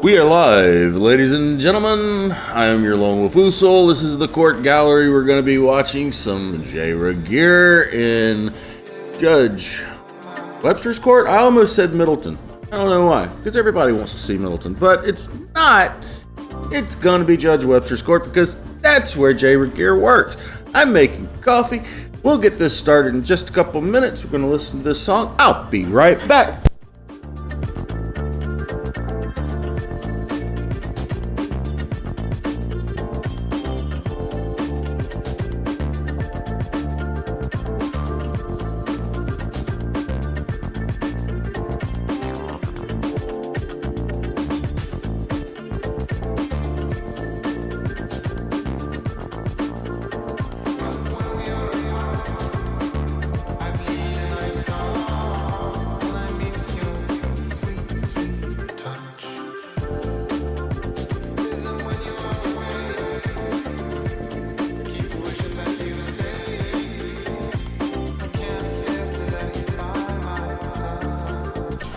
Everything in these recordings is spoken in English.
We are live, ladies and gentlemen. I am your lone wolf Usul. This is the court gallery. We're going to be watching some JRegier in Judge Webster's court. I almost said Middleton. I don't know why, because everybody wants to see Middleton, but it's not. It's going to be Judge Webster's court because that's where JRegier works. I'm making coffee. We'll get this started in just a couple minutes. We're going to listen to this song. I'll be right back.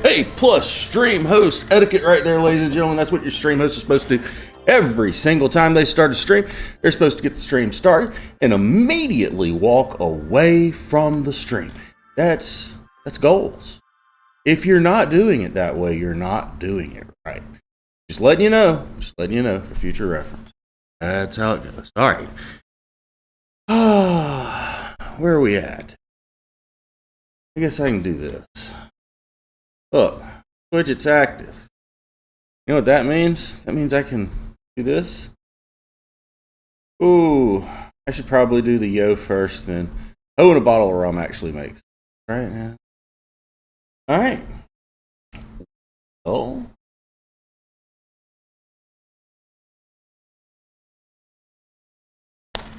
A plus stream host etiquette right there, ladies and gentlemen. That's what your stream host is supposed to do. Every single time they start a stream, they're supposed to get the stream started and immediately walk away from the stream. That's goals. If you're not doing it that way, you're not doing it right. Just letting you know for future reference. That's how it goes. All right. Where are we at? I guess I can do this. Look, widget's active. You know what that means? That means I can do this. Ooh, I should probably do the yo first then. Oh, and a bottle of rum actually makes it. Right now. All right. Oh.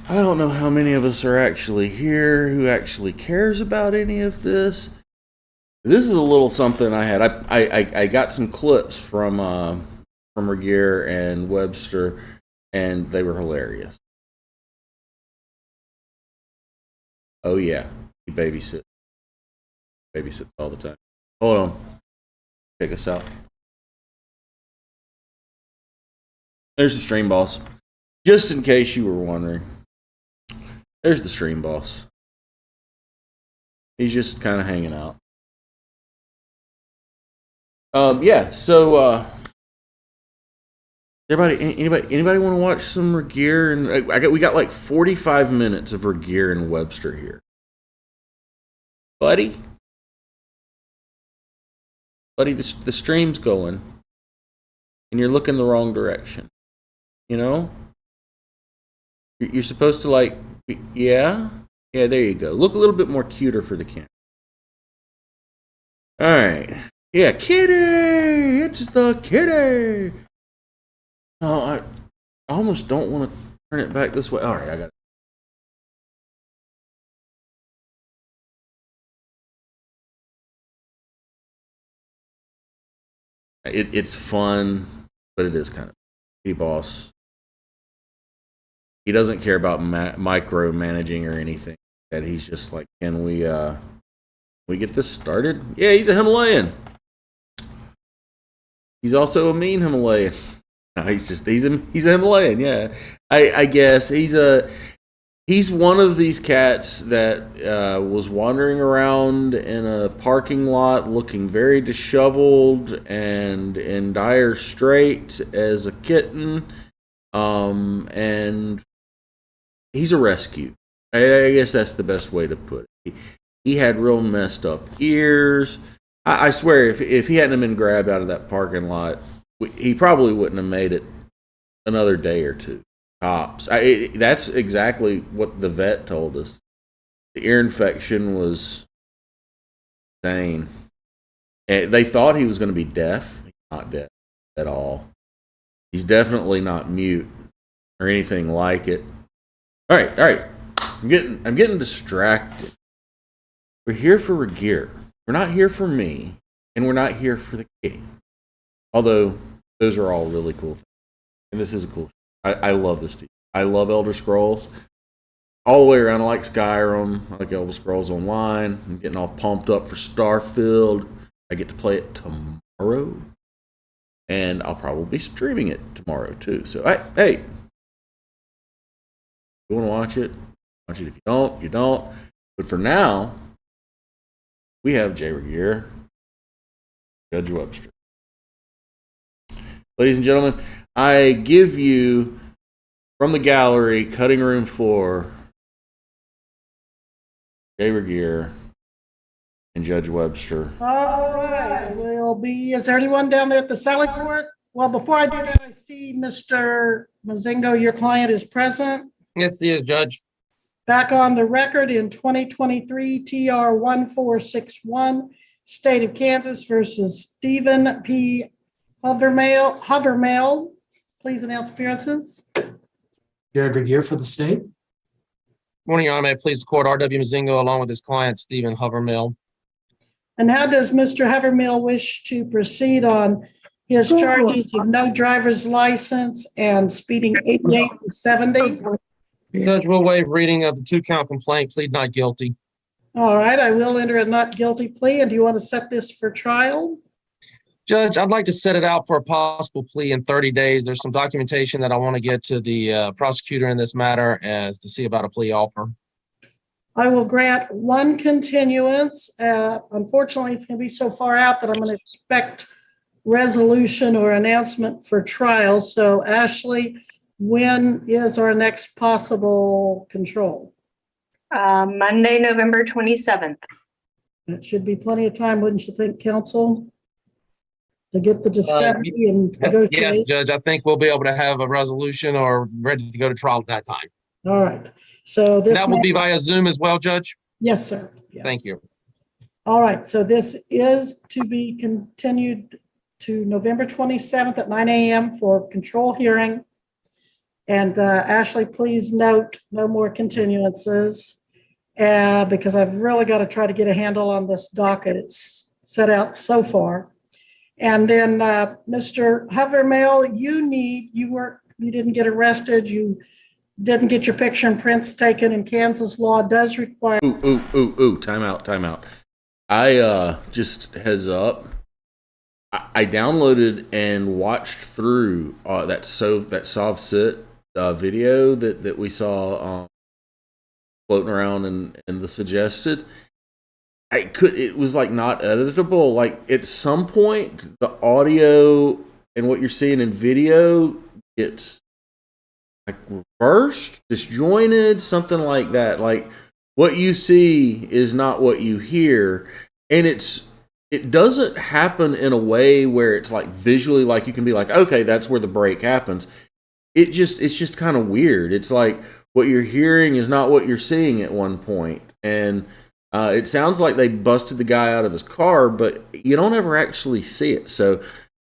I don't know how many of us are actually here who actually cares about any of this. This is a little something I had. I got some clips from Regier and Webster, and they were hilarious. Oh yeah, he babysits all the time. Hold on, check us out. There's the stream boss. Just in case you were wondering, there's the stream boss. He's just kind of hanging out. Yeah, so anybody want to watch some Regier? And we got like 45 minutes of Regier and Webster here. Buddy, the stream's going and you're looking the wrong direction. You know? You're supposed to like yeah, there you go. Look a little bit more cuter for the camera. All right. Yeah, kitty! It's the kitty! Oh, I almost don't want to turn it back this way. All right, I got it. It's fun, but it is kind of kitty boss. He doesn't care about micromanaging or anything. That he's just like, can we get this started? Yeah, he's a Himalayan. He's also a mean Himalayan. No, he's a Himalayan. Yeah, I guess he's one of these cats that was wandering around in a parking lot, looking very disheveled and in dire straits as a kitten. And he's a rescue. I guess that's the best way to put it. He had real messed up ears. I swear, if he hadn't been grabbed out of that parking lot, he probably wouldn't have made it another day or two. Tops. That's exactly what the vet told us. The ear infection was insane. And they thought he was going to be deaf. He's not deaf at all. He's definitely not mute or anything like it. All right. I'm getting distracted. We're here for Regier. We're not here for me, and we're not here for the kitty. Although those are all really cool things. And this is a cool show. I love this too. I love Elder Scrolls. All the way around, I like Skyrim. I like Elder Scrolls Online. I'm getting all pumped up for Starfield. I get to play it tomorrow. and I'll probably be streaming it tomorrow too. So, hey, you want to watch it? Watch it. If you don't, you don't. But for now, we have JRegier, Judge Webster. Ladies and gentlemen, I give you from the gallery, cutting room 4, JRegier and Judge Webster. All right, is there anyone down there at the Sally Court? Well, before I do that, I see Mr. Mazingo, your client is present. Yes, he is, Judge. Back on the record in 2023 TR 1461, State of Kansas versus Stephen P. Hovermail. Please announce appearances. JRegier for the state. Morning, Your Honor. May I please court R.W. Mazingo along with his client, Stephen Hovermill. And how does Mr. Hovermail wish to proceed on his charges of no driver's license and speeding 88 and 70? Judge will waive reading of the 2-count complaint, plead not guilty. All right, I will enter a not guilty plea. And do you want to set this for trial? Judge, I'd like to set it out for a possible plea in 30 days. There's some documentation that I want to get to the prosecutor in this matter as to see about a plea offer. I will grant one continuance. Unfortunately, it's going to be so far out that I'm going to expect resolution or announcement for trial. So Ashley, when is our next possible control? Monday, November 27th. That should be plenty of time, wouldn't you think, counsel? To get the discovery and negotiate? Yes, Judge, I think we'll be able to have a resolution or ready to go to trial at that time. All right. So this that will be via Zoom as well, Judge? Yes, sir. Yes. Thank you. All right. So this is to be continued to November 27th at 9 a.m. for control hearing. And Ashley, please note no more continuances because I've really got to try to get a handle on this docket. It's set out so far. And then Mr. Hovermail, you didn't get arrested. You didn't get your picture and prints taken, and Kansas law does require. Time out. I just heads up. I downloaded and watched through that soft sit video that we saw floating around in the suggested. It was like not editable. Like at some point, the audio and what you're seeing in video gets like reversed, disjointed, something like that. Like what you see is not what you hear, and it doesn't happen in a way where it's like visually, like you can be like, okay, that's where the break happens. It's just kind of weird. It's like what you're hearing is not what you're seeing at one point, and it sounds like they busted the guy out of his car, but you don't ever actually see it. So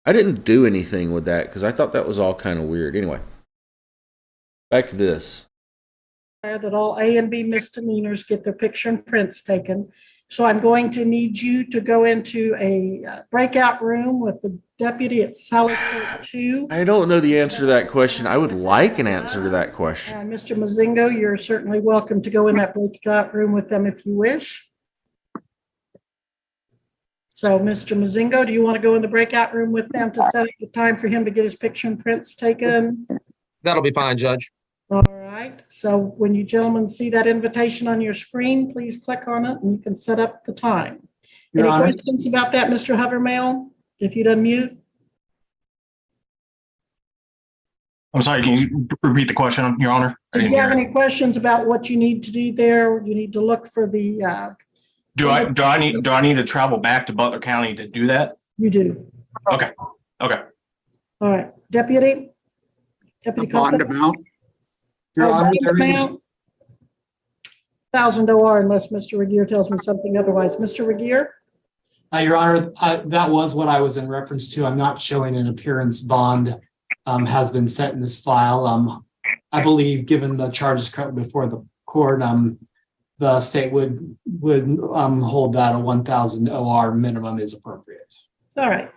I didn't do anything with that because I thought that was all kind of weird. Anyway, back to this. That all A and B misdemeanors get their picture and prints taken. So I'm going to need you to go into a breakout room with the deputy at Sally Court 2. I don't know the answer to that question. I would like an answer to that question. Mr. Mazingo, you're certainly welcome to go in that breakout room with them if you wish. So, Mr. Mazingo, do you want to go in the breakout room with them to set up the time for him to get his picture and prints taken? That'll be fine, Judge. All right. So when you gentlemen see that invitation on your screen, please click on it and you can set up the time. Any questions about that, Mr. Hovermail? If you'd unmute. I'm sorry, can you repeat the question, Your Honor? Do you have any questions about what you need to do there? You need to look for the. Do I need to travel back to Butler County to do that? You do. Okay. All right, Deputy. Bond amount. Your Honor, amount. 1,000 OR unless Mr. Regier tells me something otherwise. Mr. Regier? Your Honor, that was what I was in reference to. I'm not showing an appearance bond has been set in this file. I believe, given the charges currently before the court, the state would hold that a 1,000 OR minimum is appropriate. All right.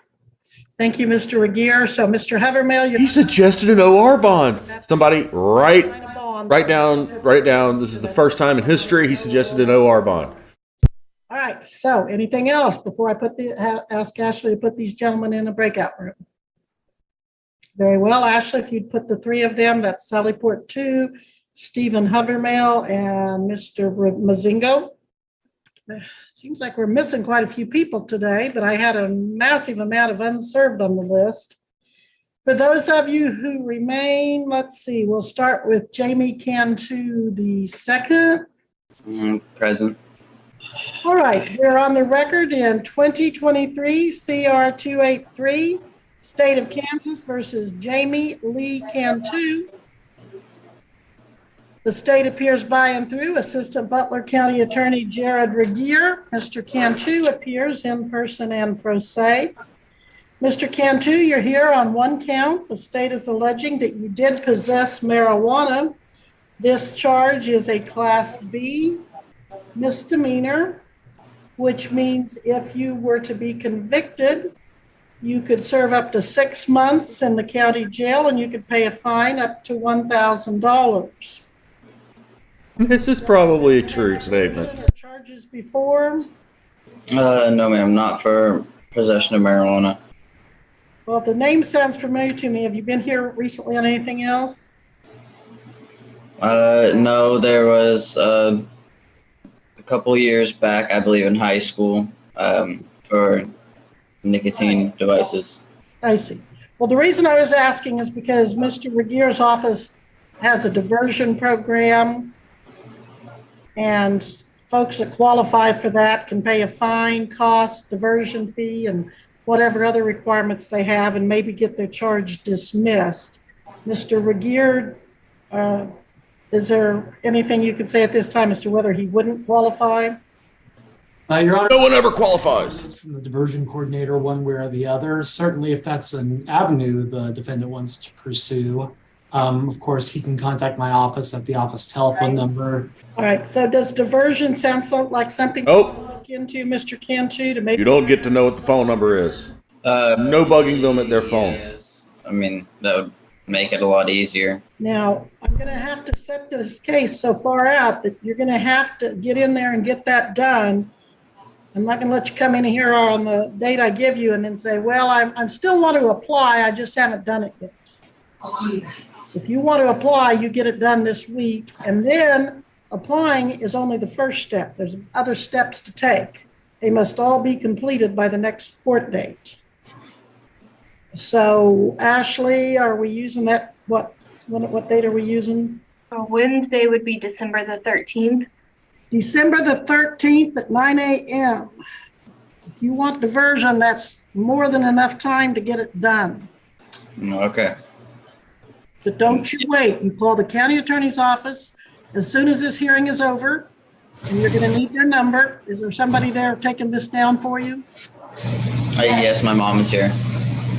Thank you, Mr. Regier. So, Mr. Hovermail, he suggested an OR bond. Somebody write it down. This is the first time in history he suggested an OR bond. All right. So, anything else before I ask Ashley to put these gentlemen in a breakout room? Very well, Ashley, if you'd put the three of them, that's Sally Port 2, Stephen Hovermail, and Mr. Mazingo. Seems like we're missing quite a few people today, but I had a massive amount of unserved on the list. For those of you who remain, let's see, we'll start with Jamie Cantu the second. Present. All right, we're on the record in 2023 CR 283, State of Kansas versus Jamie Lee Cantu. The state appears by and through Assistant Butler County Attorney JRegier. Mr. Cantu appears in person and pro se. Mr. Cantu, you're here on one count. The state is alleging that you did possess marijuana. This charge is a Class B misdemeanor, which means if you were to be convicted, you could serve up to 6 months in the county jail and you could pay a fine up to $1,000. This is probably a true statement. Charges before? No, ma'am, not for possession of marijuana. Well, the name sounds familiar to me. Have you been here recently on anything else? No, there was a couple years back, I believe, in high school, for nicotine devices. I see. Well, the reason I was asking is because Mr. Regier's office has a diversion program, and folks that qualify for that can pay a fine, cost, diversion fee, and whatever other requirements they have, and maybe get their charge dismissed. Mr. Regier, is there anything you could say at this time as to whether he wouldn't qualify? Your Honor. No one ever qualifies. From the diversion coordinator, one way or the other. Certainly, if that's an avenue the defendant wants to pursue, of course, he can contact my office at the office telephone number. All right, so does diversion sound like something to look into, Mr. Cantu, to make? You don't get to know what the phone number is. No bugging them at their phone. Yes. I mean, that would make it a lot easier. Now, I'm going to have to set this case so far out that you're going to have to get in there and get that done. I'm not going to let you come in here on the date I give you and then say, well, I still want to apply, I just haven't done it yet. If you want to apply, you get it done this week, and then applying is only the first step. There's other steps to take. They must all be completed by the next court date. So, Ashley, are we using that? What date are we using? Wednesday would be December the 13th. December the 13th at 9 a.m. If you want diversion, that's more than enough time to get it done. Okay. But don't you wait. You call the county attorney's office as soon as this hearing is over, and you're going to need their number. Is there somebody there taking this down for you? Yes, my mom is here.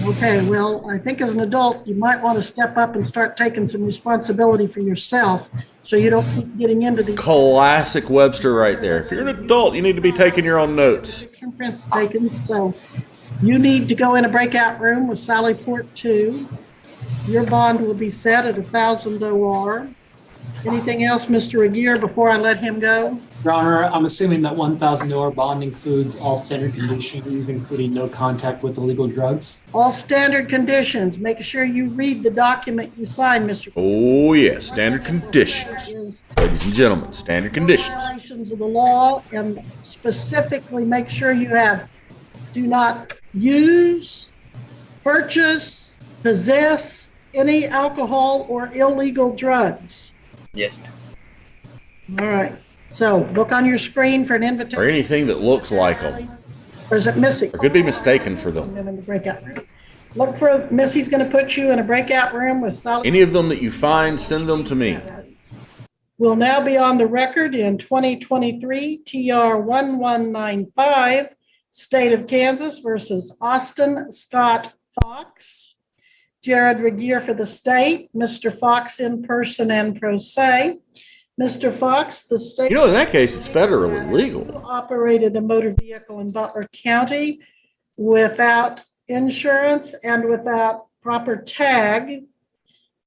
Okay, well, I think as an adult, you might want to step up and start taking some responsibility for yourself so you don't keep getting into the Classic Webster right there. If you're an adult, you need to be taking your own notes. prints taken. So you need to go in a breakout room with Sally Port 2. Your bond will be set at 1,000 OR. Anything else, Mr. Regier, before I let him go? Your Honor, I'm assuming that $1,000 bond includes all standard conditions, including no contact with illegal drugs. All standard conditions. Make sure you read the document you sign, Mr. Oh, yeah, standard conditions. Is Ladies and gentlemen, standard conditions. violations of the law, and specifically make sure you have do not use, purchase, possess any alcohol or illegal drugs. Yes, ma'am. All right. So look on your screen for an invitation. Or anything that looks like them. Or is it Missy? Or could be mistaken for them. In the breakout room. Look for Missy's going to put you in a breakout room with solid. Any of them that you find, send them to me. Will now be on the record in 2023 TR 1195, State of Kansas versus Austin Scott Fox. JRegier for the state, Mr. Fox in person and pro se. Mr. Fox, the state. You know, in that case, it's federally legal. Operated a motor vehicle in Butler County without insurance and without proper tag.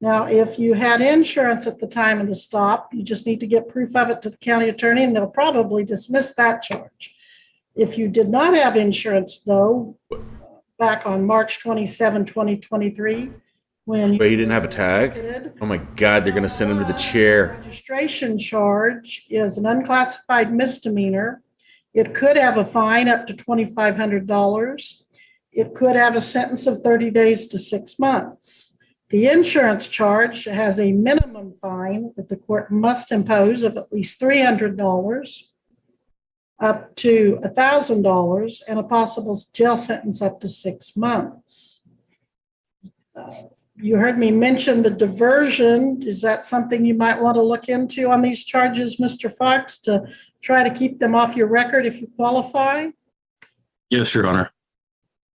Now, if you had insurance at the time of the stop, you just need to get proof of it to the county attorney, and they'll probably dismiss that charge. If you did not have insurance, though, back on March 27, 2023, when. But he didn't have a tag? Oh my God, they're going to send him to the chair. Registration charge is an unclassified misdemeanor. It could have a fine up to $2,500. It could have a sentence of 30 days to 6 months. The insurance charge has a minimum fine that the court must impose of at least $300 up to $1,000 and a possible jail sentence up to 6 months. You heard me mention the diversion. Is that something you might want to look into on these charges, Mr. Fox, to try to keep them off your record if you qualify? Yes, Your Honor.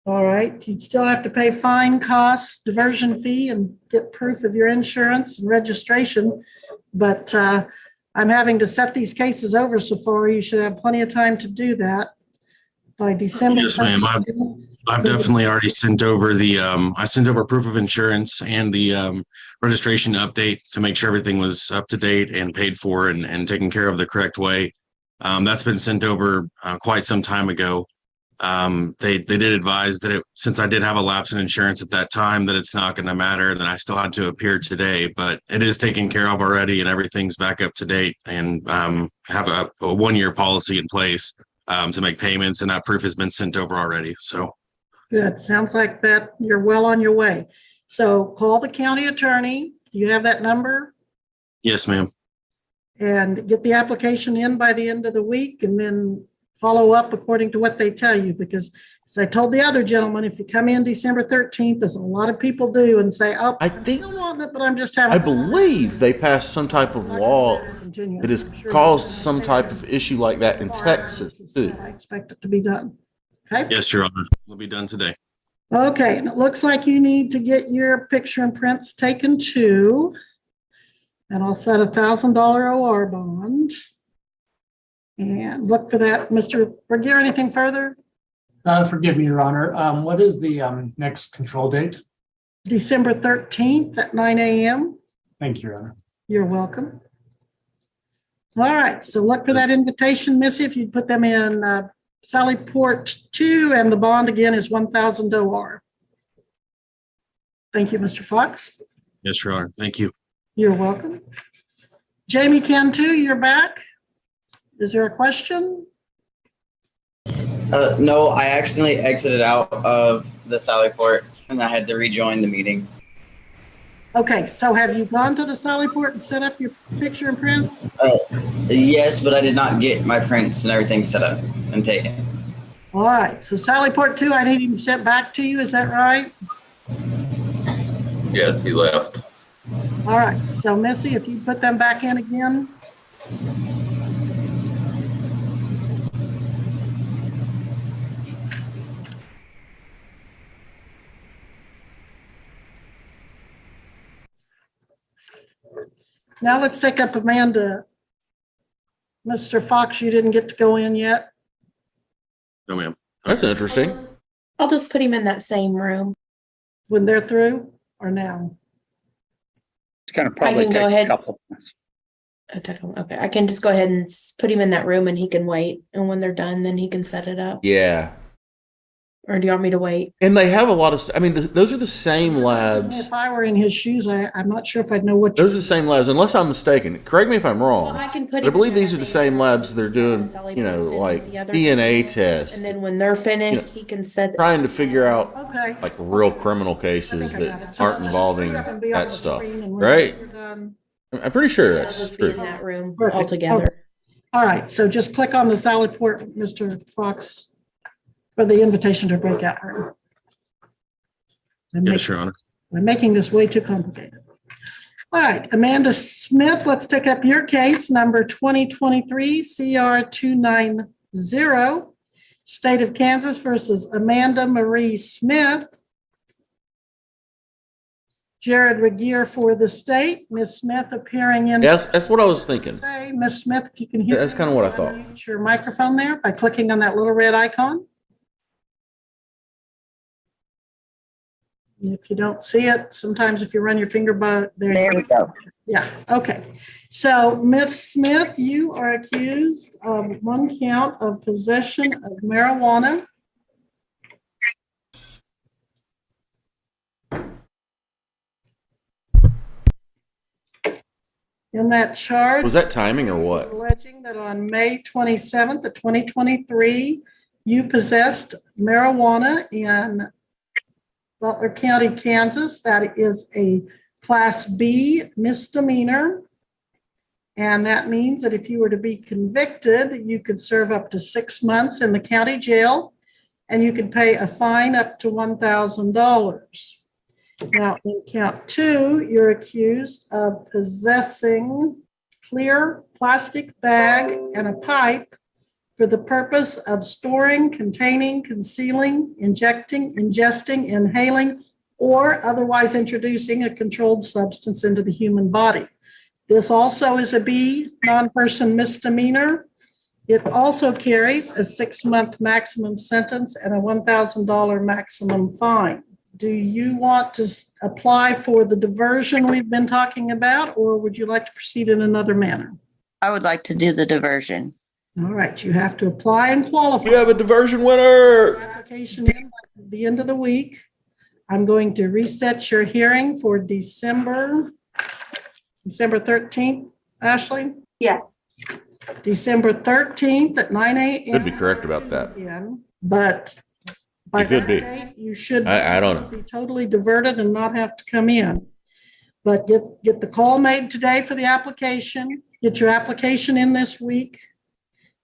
All right. You'd still have to pay fine, costs, diversion fee, and get proof of your insurance and registration. But I'm having to set these cases over so far. You should have plenty of time to do that by December. Yes, ma'am. I've definitely already sent over I sent over proof of insurance and the registration update to make sure everything was up to date and paid for and taken care of the correct way. That's been sent over quite some time ago. They did advise that since I did have a lapse in insurance at that time, that it's not going to matter, that I still had to appear today, but it is taken care of already and everything's back up to date and have a 1-year policy in place to make payments, and that proof has been sent over already. So Good. Sounds like that you're well on your way. So call the county attorney. Do you have that number? yes, ma'am. And get the application in by the end of the week and then follow up according to what they tell you. Because as I told the other gentleman, if you come in December 13th, as a lot of people do, and say, oh, I'm still wanting it, but I'm just having. I believe they passed some type of law that has caused some type of issue like that in Texas too. I expect it to be done. Okay. Yes, Your Honor. It'll be done today. Okay, and it looks like you need to get your picture and prints taken too. And I'll set $1,000 OR bond. And look for that. Mr. Regier, anything further? Forgive me, Your Honor. What is the next control date? December 13th at 9 a.m. Thank you, Your Honor. You're welcome. All right, so look for that invitation, Missy, if you'd put them in Sallyport 2, and the bond again is 1,000 OR. Thank you, Mr. Fox. Yes, Your Honor. Thank you. You're welcome. Jamie Cantu, you're back. Is there a question? No, I accidentally exited out of the Sallyport and I had to rejoin the meeting. Okay, so have you gone to the Sallyport and set up your picture and prints? Yes, but I did not get my prints and everything set up and taken. All right, so Sallyport 2, I need him sent back to you, is that right? Yes, he left. All right, so Missy, if you put them back in again. Now let's take up Amanda. Mr. Fox, you didn't get to go in yet? No, ma'am. That's interesting. I'll just put him in that same room. When they're through or now? It's going to probably can go take ahead. a couple of minutes. Okay, I can just go ahead and put him in that room and he can wait. And when they're done, then he can set it up. Yeah. Or do you want me to wait? And they have a lot of, I mean, those are the same labs. If I were in his shoes, I'm not sure if I'd know what. Those are the same labs, unless I'm mistaken. Correct me if I'm wrong. Well, I can put But I him believe in these that are the same same labs they're doing, Sally you know, puts in like the other DNA people, tests, And then when they're finished, You know, he can set. trying to figure out Okay. like real criminal cases I think I got that it. So aren't just involving hurry up and be on that the stuff, screen, and when right? you're done- I'm pretty sure I'll that's just be in true. that room Perfect. altogether. All right, so just click on the Sallyport, Mr. Fox, for the invitation to breakout room. Yes, Your Honor. We're making this way too complicated. All right, Amanda Smith, let's take up your case, number 2023 CR 290, State of Kansas versus Amanda Marie Smith. JRegier for the state. Ms. Smith appearing in. Yes, that's what I was thinking. Say, Ms. Smith, if you can hear. That's kind of what I thought. Unmute your microphone there by clicking on that little red icon. If you don't see it, sometimes if you run your finger by there. There we go. Yeah, okay. So Ms. Smith, you are accused of one count of possession of marijuana. In that charge. Was that timing or what? Alleging that on May 27th of 2023, you possessed marijuana in Butler County, Kansas. That is a Class B misdemeanor. And that means that if you were to be convicted, you could serve up to 6 months in the county jail, and you could pay a fine up to $1,000. Now, in count 2, you're accused of possessing clear plastic bag and a pipe for the purpose of storing, containing, concealing, injecting, ingesting, inhaling, or otherwise introducing a controlled substance into the human body. This also is a B non-person misdemeanor. It also carries a 6-month maximum sentence and a $1,000 maximum fine. Do you want to apply for the diversion we've been talking about, or would you like to proceed in another manner? I would like to do the diversion. All right, you have to apply and qualify. We have a diversion winner. Application in by the end of the week. I'm going to reset your hearing for December 13th, Ashley? Yes. December 13th at 9 a.m. Could be correct about that. Again, but by You could that be. date, you should I don't know. be totally diverted and not have to come in. But get the call made today for the application, get your application in this week,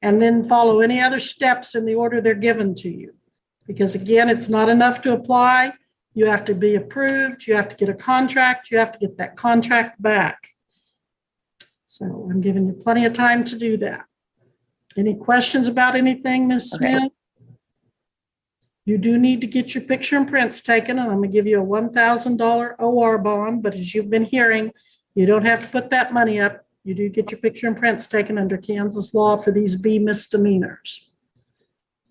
and then follow any other steps in the order they're given to you. Because again, it's not enough to apply. You have to be approved. You have to get a contract. You have to get that contract back. So I'm giving you plenty of time to do that. Any questions about anything, Ms. Okay. Smith? You do need to get your picture and prints taken, and I'm going to give you a $1,000 OR bond, but as you've been hearing, you don't have to put that money up. You do get your picture and prints taken under Kansas law for these B misdemeanors.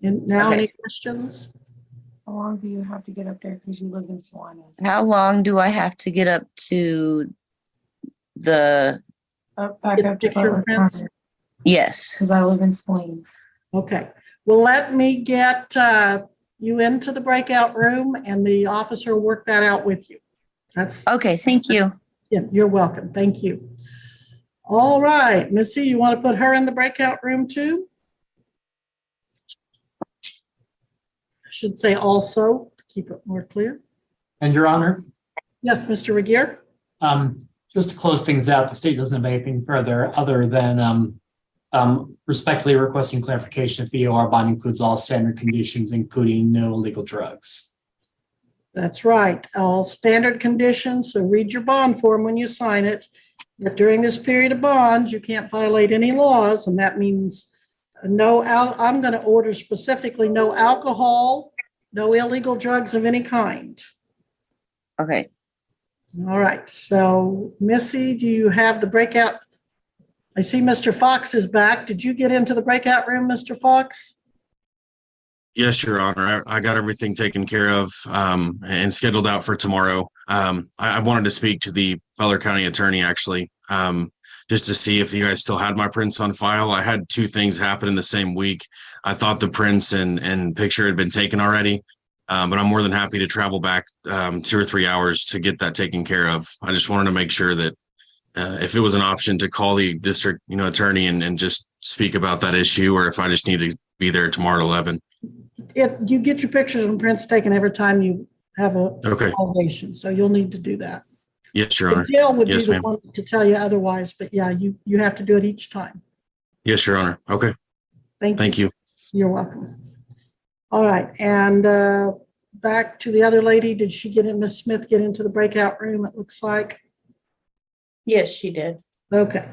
And now, Okay. any questions? How long do you have to get up there because you live in Swan? How long do I have to get up to the, Get the picture and prints? yes, Because I live in Swan. Okay, well, let me get you into the breakout room and the officer will work that out with you. That's, okay, thank you. yeah, you're welcome. Thank you. All right, Missy, you want to put her in the breakout room too? I should say also, to keep it more clear. And Your Honor, Yes, Mr. Regier? just to close things out, the state doesn't have anything further other than respectfully requesting clarification if the OR bond includes all standard conditions, including no illegal drugs. That's right, all standard conditions, so read your bond form when you sign it. That during this period of bonds, you can't violate any laws, and that means I'm going to order specifically no alcohol, no illegal drugs of any kind. Okay, All right, so Missy, do you have the breakout? I see Mr. Fox is back. Did you get into the breakout room, Mr. Fox? Yes, Your Honor. I got everything taken care of and scheduled out for tomorrow. I wanted to speak to the Butler County Attorney actually, just to see if you guys still had my prints on file. I had 2 things happen in the same week. I thought the prints and picture had been taken already, but I'm more than happy to travel back 2 or 3 hours to get that taken care of. I just wanted to make sure that if it was an option to call the district, attorney and just speak about that issue, or if I just need to be there tomorrow at 11. You get your pictures and prints taken every time you have a Okay. elevation, so you'll need to do that. Yes, Your The Honor. jail would be Yes, the ma'am. one to tell you otherwise, but yeah, you have to do it each time. Yes, Your Honor. Okay. Thank you. You're welcome. All right, and back to the other lady. Did she get in, Ms. Smith, get into the breakout room, it looks like? Yes, she did. Okay,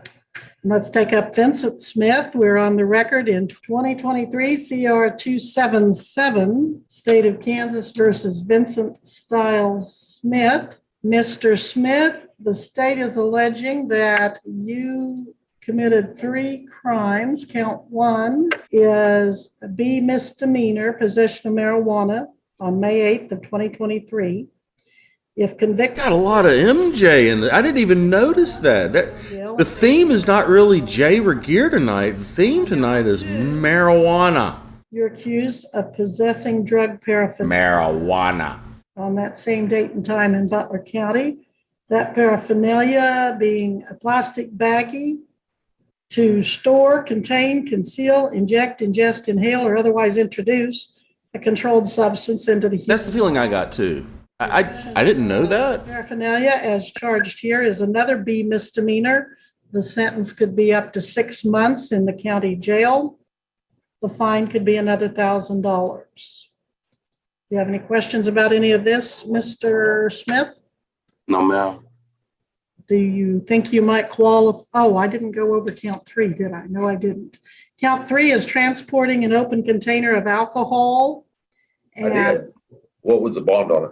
let's take up Vincent Smith. We're on the record in 2023 CR 277, State of Kansas versus Vincent Stiles Smith. Mr. Smith, the state is alleging that you committed 3 crimes. Count 1 is a B misdemeanor, possession of marijuana on May 8th of 2023. If convicted. Got a lot of MJ in there. I didn't even notice that. jail, The theme is not really JRegier tonight. The theme tonight is marijuana. You're accused of possessing drug paraphernalia Marijuana. on that same date and time in Butler County. That paraphernalia being a plastic baggie to store, contain, conceal, inject, ingest, inhale, or otherwise introduce a controlled substance into the human. That's the feeling I got too. I didn't know that. Paraphernalia as charged here is another B misdemeanor. The sentence could be up to 6 months in the county jail. The fine could be another $1,000. Do you have any questions about any of this, Mr. Smith? No, ma'am. Do you think you might qualify? Oh, I didn't go over count 3, did I? No, I didn't. Count 3 is transporting an open container of alcohol. And What was the bond on it?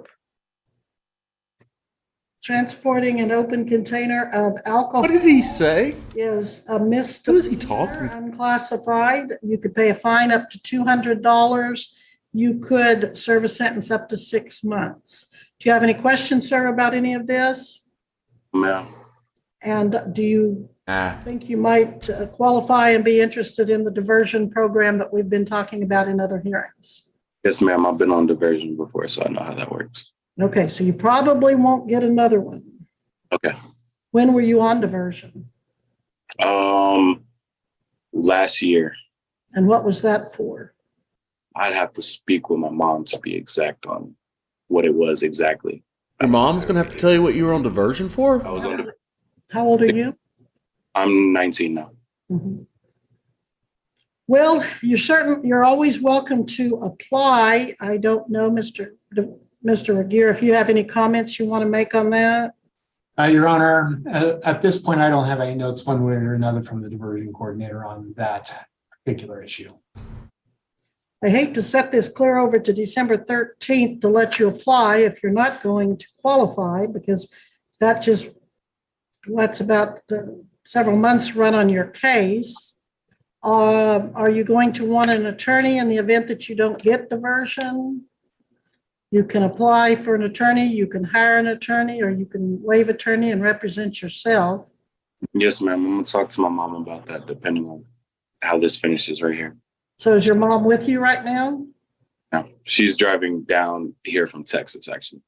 transporting an open container of alcohol. What did he say? Is a Who misdemeanor, is he talking? unclassified. You could pay a fine up to $200. You could serve a sentence up to 6 months. Do you have any questions, sir, about any of this? Ma'am. And do you Ah, think you might qualify and be interested in the diversion program that we've been talking about in other hearings? Yes, ma'am. I've been on diversion before, so I know how that works. Okay, so you probably won't get another one. Okay. When were you on diversion? Last year, And what was that for? I'd have to speak with my mom to be exact on what it was exactly. your mom's gonna have to tell you what you were on diversion for? I was on. How old are you? I'm 19 now. Mhm. Well, you're always welcome to apply. I don't know, Mr. Regier, if you have any comments you want to make on that? Your Honor, at this point, I don't have any notes one way or another from the diversion coordinator on that particular issue. I hate to set this clear over to December 13th to let you apply if you're not going to qualify, because that just lets about several months run on your case. Are you going to want an attorney in the event that you don't get diversion? You can apply for an attorney, you can hire an attorney, or you can waive attorney and represent yourself. Yes, ma'am. I'm gonna talk to my mom about that, depending on how this finishes right here. So is your mom with you right now? No, she's driving down here from Texas. Actually,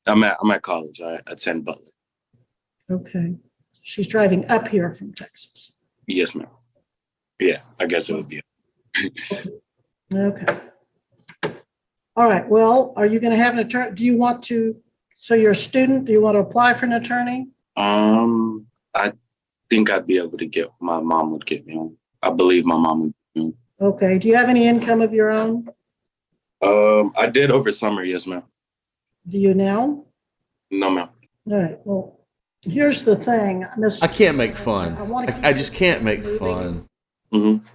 I'm at college. I attend Butler. Okay. She's driving up here from Texas. Yes, ma'am. Yeah, I guess it would be. Okay. All right. Well, are you going to have an attorney? Do you want to, so you're a student, do you want to apply for an attorney? I think I'd be able to get, my mom would get me on. I believe my mom would get me on. Okay. Do you have any income of your own? I did over summer. Yes, ma'am. Do you now? No, ma'am. All right. Well, here's the thing. I can't make fun. wanna keep I just this can't make moving. fun. Mm-hmm.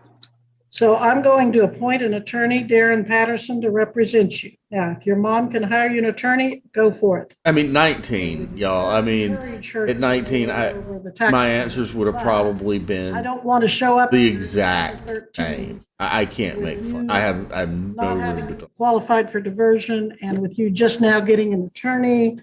So I'm going to appoint an attorney, Darren Patterson, to represent you. Now, if your mom can hire you an attorney, go for it. I mean, 19, y'all. I mean, at 19, my answers would have probably I been don't want to show up. the exact 13, same. I can't make fun. I have no not room having to talk. qualified for diversion, and with you just now getting an attorney.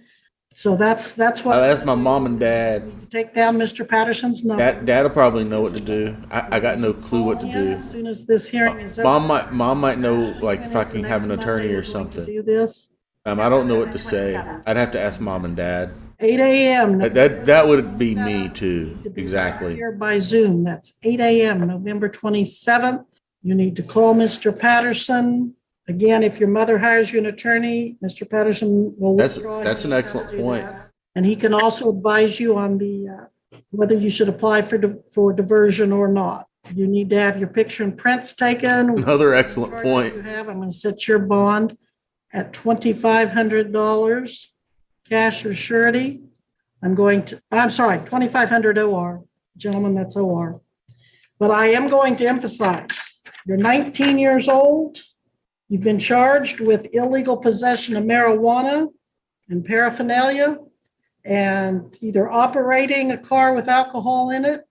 So that's what. I asked my mom and dad. To take down Mr. Patterson's number. Dad'll probably know what to do. I got no clue what to do. As soon as this hearing is over. Mom might know, like, if I can have an attorney or something. Do this. I don't know what to say. I'd have to ask mom and dad. 8 a.m. That would be me too. To be Exactly. Here by Zoom. That's 8 a.m., November 27th. You need to call Mr. Patterson. Again, if your mother hires you an attorney, Mr. Patterson will withdraw. That's an excellent point. And he can also advise you on the whether you should apply for diversion or not. You need to have your picture and prints taken. Another excellent I'm point. going to set your bond at $2,500 cash or surety. I'm sorry, 2,500 OR. Gentlemen, that's OR. But I am going to emphasize, you're 19 years old. You've been charged with illegal possession of marijuana and paraphernalia, and either operating a car with alcohol in it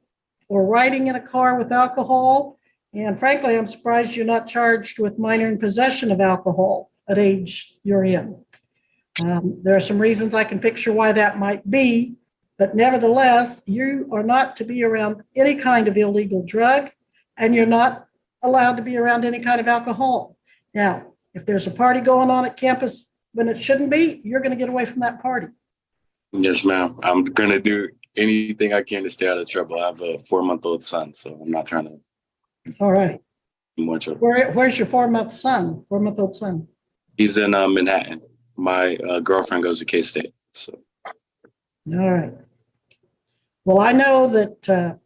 or riding in a car with alcohol. And frankly, I'm surprised you're not charged with minor in possession of alcohol at age you're in. There are some reasons I can picture why that might be, but nevertheless, you are not to be around any kind of illegal drug, and you're not allowed to be around any kind of alcohol. Now, if there's a party going on at campus when it shouldn't be, you're going to get away from that party. Yes, ma'am. I'm gonna do anything I can to stay out of trouble. I have a 4-month-old son, so I'm not trying to All right. be more trouble. Where's your 4-month-old son? He's in Manhattan. My girlfriend goes to K-State. So All right. Well, I know that, to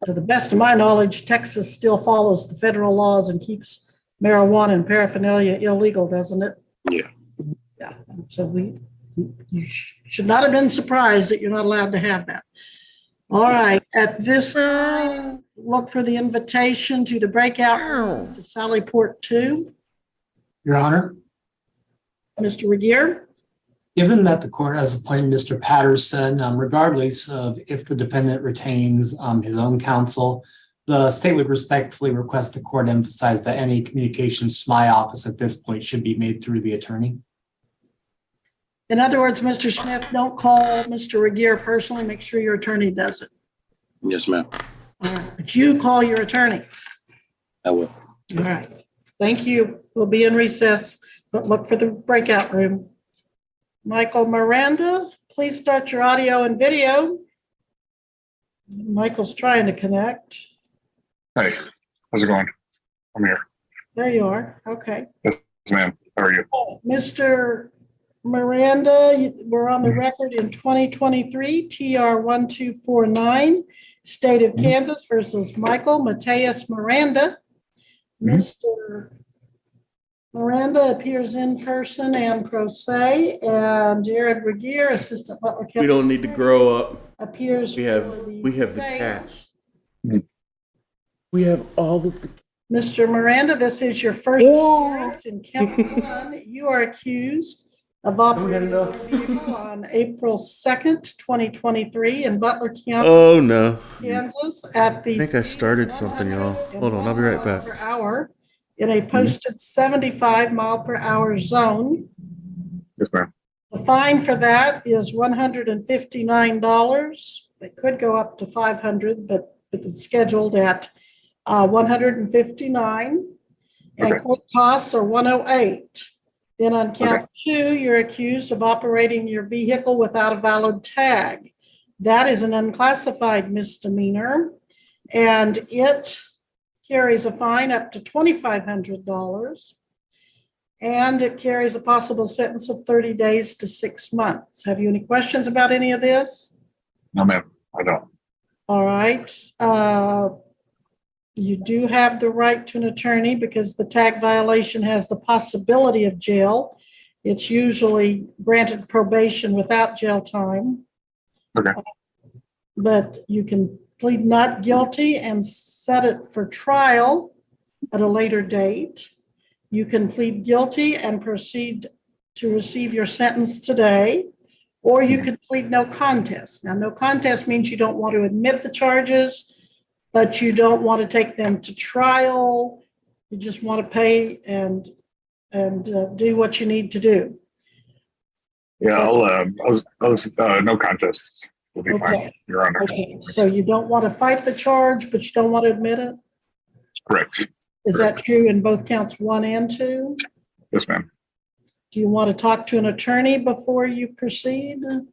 the best of my knowledge, Texas still follows the federal laws and keeps marijuana and paraphernalia illegal, doesn't it? yeah. Yeah. So you should not have been surprised that you're not allowed to have that. All right. At this time, look for the invitation to the breakout room to Sallyport 2. Your Honor, Mr. Regier? given that the court has appointed Mr. Patterson, regardless of if the defendant retains his own counsel, the state would respectfully request the court emphasize that any communications to my office at this point should be made through the attorney. In other words, Mr. Smith, don't call Mr. Regier personally. Make sure your attorney does it. Yes, ma'am. All right. But you call your attorney. I will. All right. Thank you. We'll be in recess, but look for the breakout room. Michael Miranda, please start your audio and video. Michael's trying to connect. Hey, how's it going? I'm here. There you are. Okay. Yes, ma'am. How are you? Mr. Miranda, we're on the record in 2023, TR 1249, State of Kansas versus Michael Mateus Miranda. Mr. Miranda appears in person and pro se, and JRegier, Assistant Butler County. We don't need to grow up. Appears. We have the state. cats. We have all of the. Mr. Miranda, this is your first appearance in count 1. You are accused of operating a vehicle on April 2nd, 2023 in Butler County, Oh no! Kansas at the. I think I started something, y'all. Hold on, I'll be right back. Per hour in a posted 75 mile per hour zone. Yes, ma'am. The fine for that is $159. It could go up to $500, but it's scheduled at $159, and Okay. court costs are $108. Then on count 2, you're accused of operating your vehicle without a valid tag. That is an unclassified misdemeanor, and it carries a fine up to $2,500, and it carries a possible sentence of 30 days to 6 months. Have you any questions about any of this? No, ma'am. I don't. All right. You do have the right to an attorney because the tag violation has the possibility of jail. It's usually granted probation without jail time. Okay. But you can plead not guilty and set it for trial at a later date. You can plead guilty and proceed to receive your sentence today, or you could plead no contest. Now, no contest means you don't want to admit the charges, but you don't want to take them to trial. You just want to pay and do what you need to do. Yeah, no contest will be fine, Okay. Your Honor. Okay, so you don't want to fight the charge, but you don't want to admit it? Correct. Is that true in both counts 1 and 2? Yes, ma'am. Do you want to talk to an attorney before you proceed? No,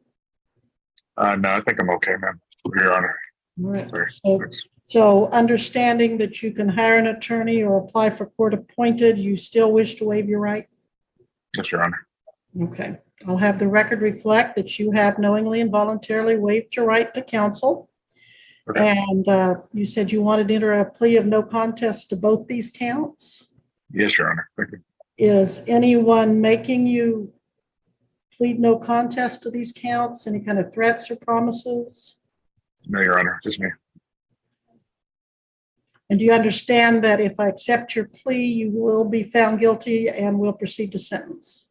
I think I'm okay, ma'am. Your Honor. All right. Sorry. So understanding that you can hire an attorney or apply for court appointed, you still wish to waive your right? Yes, Your Honor. Okay. I'll have the record reflect that you have knowingly and voluntarily waived your right to counsel. Okay. And you said you wanted to enter a plea of no contest to both these counts. Yes, Your Honor. Thank you. Is anyone making you plead no contest to these counts? Any kind of threats or promises? No, Your Honor. Just me. And do you understand that if I accept your plea, you will be found guilty and will proceed to sentence?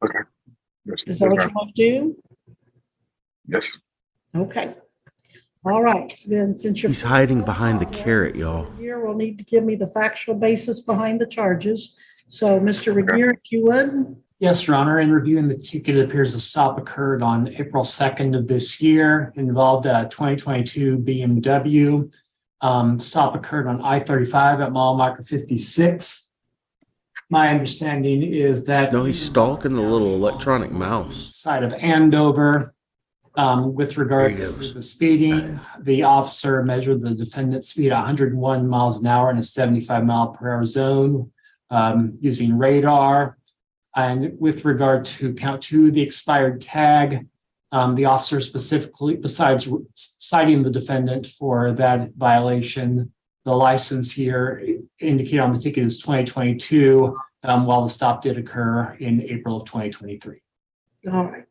Okay. Yes, Is that what you ma'am. want to do? Yes. Okay. All right. Then since you're. He's hiding behind the carrot, y'all. Regier will need to give me the factual basis behind the charges. So Mr. Regier, if you would. Yes, Your Honor. In reviewing the ticket, it appears the stop occurred on April 2nd of this year, involved a 2022 BMW. Stop occurred on I-35 at mile marker 56. My understanding is that. No, he's stalking the little electronic mouse. Side of Andover. With regard There he to goes. the speeding, the officer measured the defendant's speed at 101 miles an hour in a 75 mile per hour zone using radar. And with regard to count two, the expired tag, the officer specifically, besides citing the defendant for that violation, the license year indicated on the ticket is 2022, while the stop did occur in April of 2023. All right.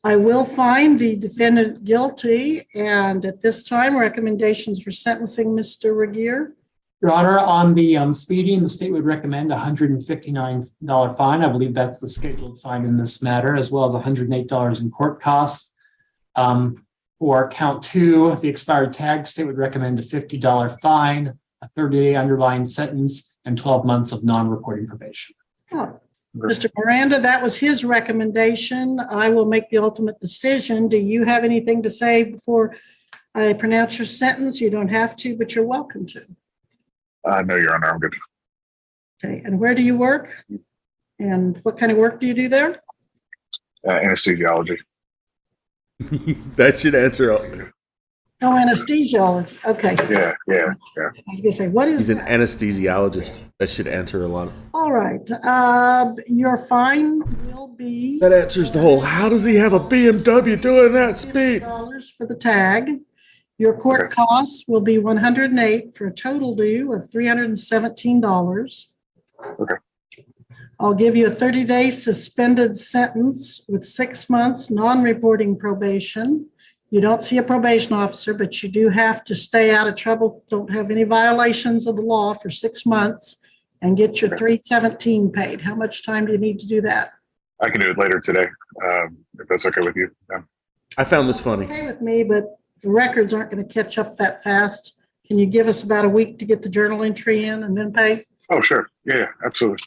I will find the defendant guilty, and at this time, recommendations for sentencing, Mr. Regier. Your Honor, on the speeding, the state would recommend a $159 fine. I believe that's the scheduled fine in this matter, as well as $108 in court costs. For count two, the expired tag, state would recommend a $50 fine, a 30-day underlying sentence, and 12 months of non-reporting probation. Oh, Mr. Miranda, that was his recommendation. I will make the ultimate decision. Do you have anything to say before I pronounce your sentence? You don't have to, but you're welcome to. No, Your Honor, I'm good. Okay, and where do you work? And what kind of work do you do there? Anesthesiology. That should answer. Oh, anesthesiology. Okay. Yeah. I was gonna say, what is He's an that? anesthesiologist. That should answer a lot. All right, your fine will be That answers the whole, how does he have a BMW doing that speed? $50 for the tag. Your court costs will be $108 for a total due of $317. Okay. I'll give you a 30-day suspended sentence with 6 months non-reporting probation. You don't see a probation officer, but you do have to stay out of trouble, don't have any violations of the law for 6 months, and get your $317 paid. How much time do you need to do that? I can do it later today, if that's okay with you. Yeah. I found this funny. Okay with me, but the records aren't going to catch up that fast. Can you give us about a week to get the journal entry in and then pay? Oh, sure. Yeah, absolutely.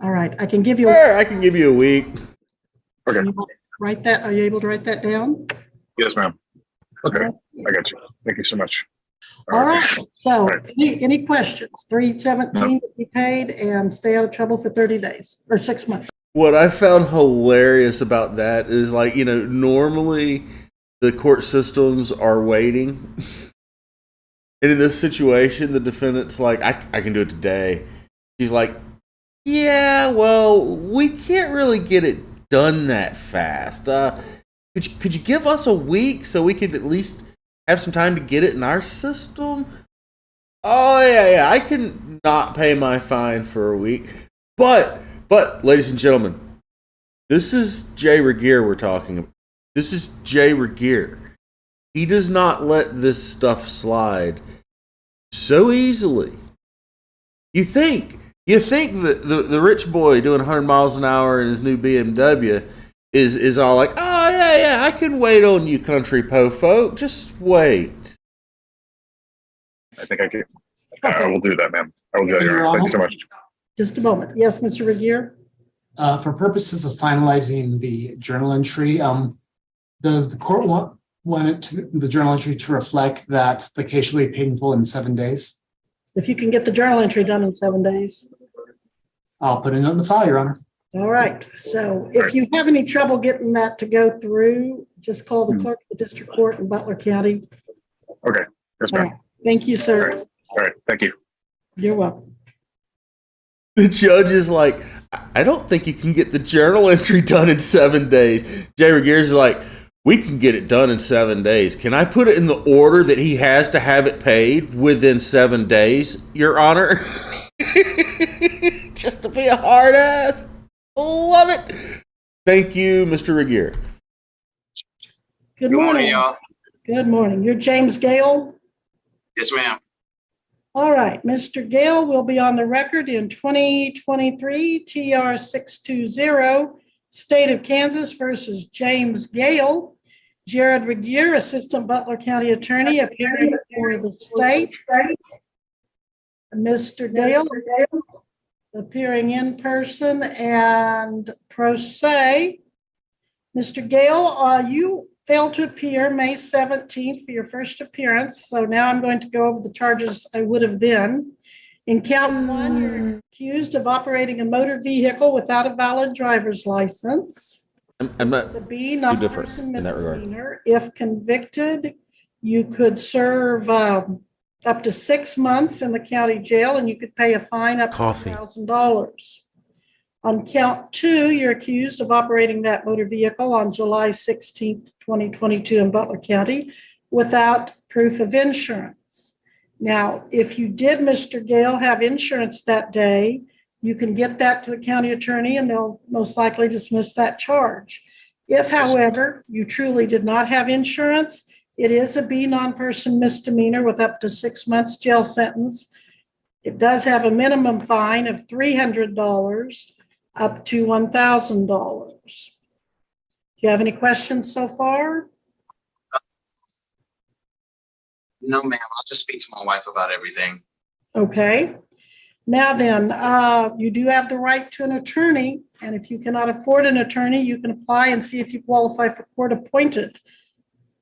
All right, I can give you, Sure, I can give you a week. Okay. write that, are you able to write that down? Yes, ma'am. Okay, I got you. Thank you so much. All right, so right. any questions? $317 to be paid and stay out of trouble for 30 days or 6 months. What I found hilarious about that is, like, normally the court systems are waiting. And in this situation, the defendant's like, I can do it today. She's like, yeah, well, we can't really get it done that fast. Could you give us a week so we could at least have some time to get it in our system? Oh, yeah, I can not pay my fine for a week. But, ladies and gentlemen, this is JRegier we're talking about. This is JRegier. He does not let this stuff slide so easily. You think that the rich boy doing 100 miles an hour in his new BMW is all like, oh, yeah, I can wait on you, country po folk. Just wait. I think I can. I will do that, ma'am. I will do that, Your Honor. Thank you so much. Just a moment. Yes, Mr. Regier? For purposes of finalizing the journal entry, does the court want the journal entry to reflect that the case will be paid in full in 7 days? If you can get the journal entry done in 7 days. I'll put a note in the file, Your Honor. All right, so if you have any trouble getting that to go through, just call the clerk of the district court in Butler County. Okay. Yes, All ma'am. right, thank you, sir. All right. Thank you. You're welcome. The judge is like, I don't think you can get the journal entry done in 7 days. JRegier like, we can get it done in 7 days. Can I put it in the order that he has to have it paid within 7 days, Your Honor? Just to be a hard ass. Love it. Thank you, Mr. Regier. Good morning, y'all. Good morning. You're James Gale? Yes, ma'am. All right, Mr. Gale will be on the record in 2023 TR 620, State of Kansas versus James Gale. JRegier, Assistant Butler County Attorney, appearing for the state. Mr. Gale, appearing in person and pro se. Mr. Gale, you failed to appear May 17th for your first appearance, so now I'm going to go over the charges I would have been. In count one, you're accused of operating a motor vehicle without a valid driver's license. I'm not. It's a B, different non-person in that regard. misdemeanor. If convicted, you could serve up to 6 months in the county jail, and you could pay a fine up to Coffee. $1,000. On count 2, you're accused of operating that motor vehicle on July 16th, 2022 in Butler County without proof of insurance. Now, if you did, Mr. Gale, have insurance that day, you can get that to the county attorney and they'll most likely dismiss that charge. If, however, you truly did not have insurance, it is a B, non-person misdemeanor with up to 6 months jail sentence. It does have a minimum fine of $300 up to $1,000. Do you have any questions so far? No, ma'am. I'll just speak to my wife about everything. Okay. Now then, you do have the right to an attorney, and if you cannot afford an attorney, you can apply and see if you qualify for court appointed.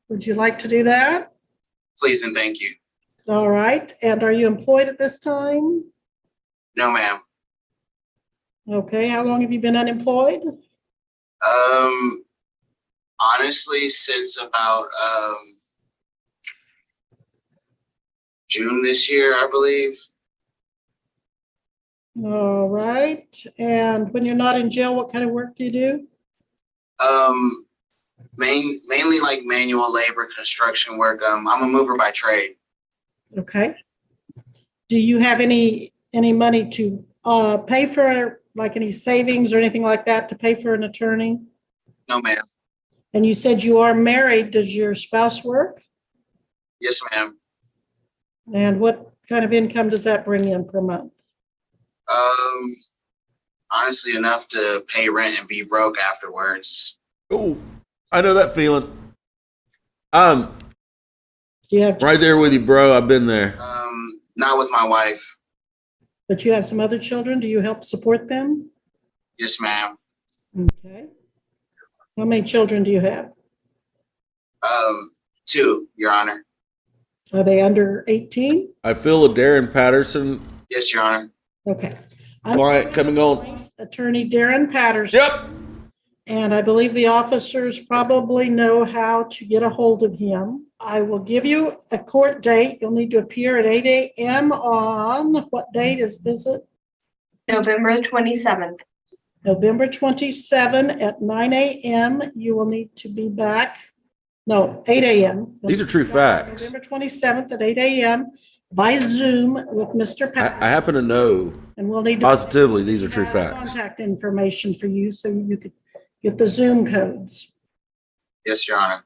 Would you like to do that? Please and thank you. All right. And are you employed at this time? No, ma'am. Okay. How long have you been unemployed? Honestly, since about June this year, I believe. All right. And when you're not in jail, what kind of work do you do? Mainly like manual labor, construction work. I'm a mover by trade. Okay. Do you have any money to pay for, like any savings or anything like that to pay for an attorney? No, ma'am. And you said you are married. Does your spouse work? Yes, ma'am. And what kind of income does that bring in per month? Honestly, enough to pay rent and be broke afterwards. Oh, I know that feeling. Do you have, Right there with you, bro. I've been there. Not with my wife. but you have some other children? Do you help support them? Yes, ma'am. Okay. How many children do you have? 2, Your Honor. Are they under 18? I feel a Darren Patterson Yes, Your Honor. Okay. client coming on. Attorney Darren Patterson. Yep. And I believe the officers probably know how to get a hold of him. I will give you a court date. You'll need to appear at 8 a.m. on, what date is it? November 27th. November 27 at 9 a.m. You will need to be back. No, 8 a.m. These are true facts. November 27th at 8 a.m. by Zoom with Mr. I Patterson. happen to know And we'll need to positively these are true add facts. contact information for you so you could get the Zoom codes. Yes, Your Honor.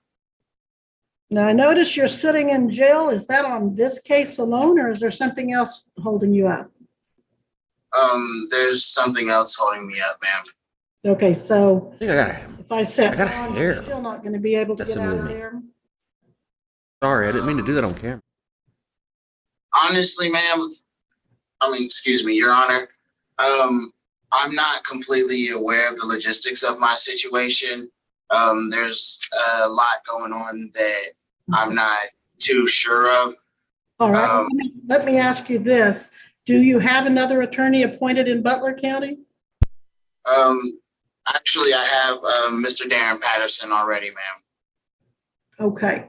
Now, I notice you're sitting in jail. Is that on this case alone, or is there something else holding you up? There's something else holding me up, ma'am. Okay, so I think I got if I set I got a bond, hair. you're still not going to be able to get Messing out with of me. there. Sorry, I didn't mean to do that on camera. Honestly, ma'am, excuse me, Your Honor. I'm not completely aware of the logistics of my situation. There's a lot going on that I'm not too sure of. All right, let me ask you this. Do you have another attorney appointed in Butler County? Actually, I have Mr. Darren Patterson already, ma'am. Okay.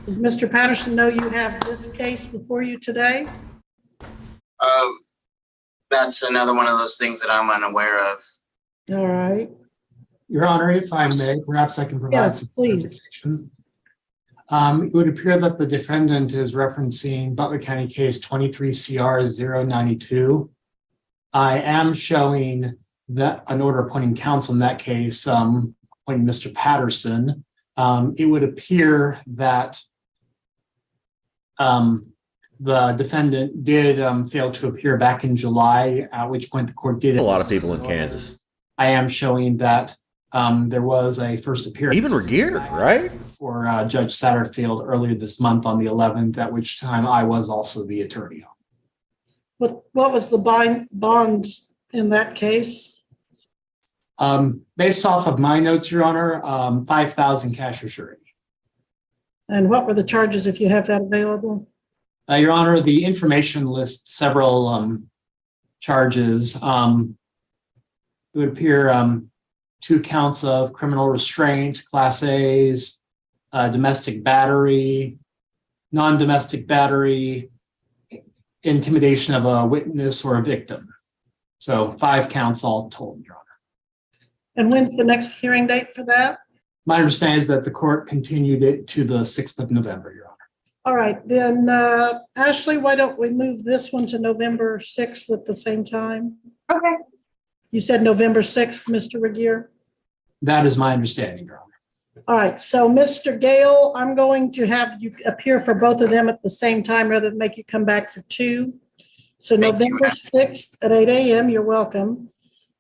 Does Mr. Patterson know you have this case before you today? That's another one of those things that I'm unaware of. All right. Your Honor, if I may, perhaps I can provide Yes, some please. clarification. It would appear that the defendant is referencing Butler County case 23 CR 092. I am showing that an order appointing counsel in that case, appointing Mr. Patterson. It would appear that the defendant did fail to appear back in July, at which point the court did. A lot of people in Kansas. I am showing that there was a first appearance. Even Regier, right? For Judge Satterfield earlier this month on the 11th, at which time I was also the attorney. What was the bond in that case? Based off of my notes, Your Honor, 5,000 cash or surety. And what were the charges if you have that available? Your Honor, the information lists several charges. It would appear 2 counts of criminal restraint, Class A's, domestic battery, non-domestic battery, intimidation of a witness or a victim. So 5 counts all told, Your Honor. And when's the next hearing date for that? My understanding is that the court continued it to the 6th of November, Your Honor. All right, then, Ashley, why don't we move this one to November 6th at the same time? Okay. You said November 6th, Mr. Regier? That is my understanding, Your Honor. All right, so Mr. Gale, I'm going to have you appear for both of them at the same time rather than make you come back for 2. So November 6th at 8 a.m., you're welcome.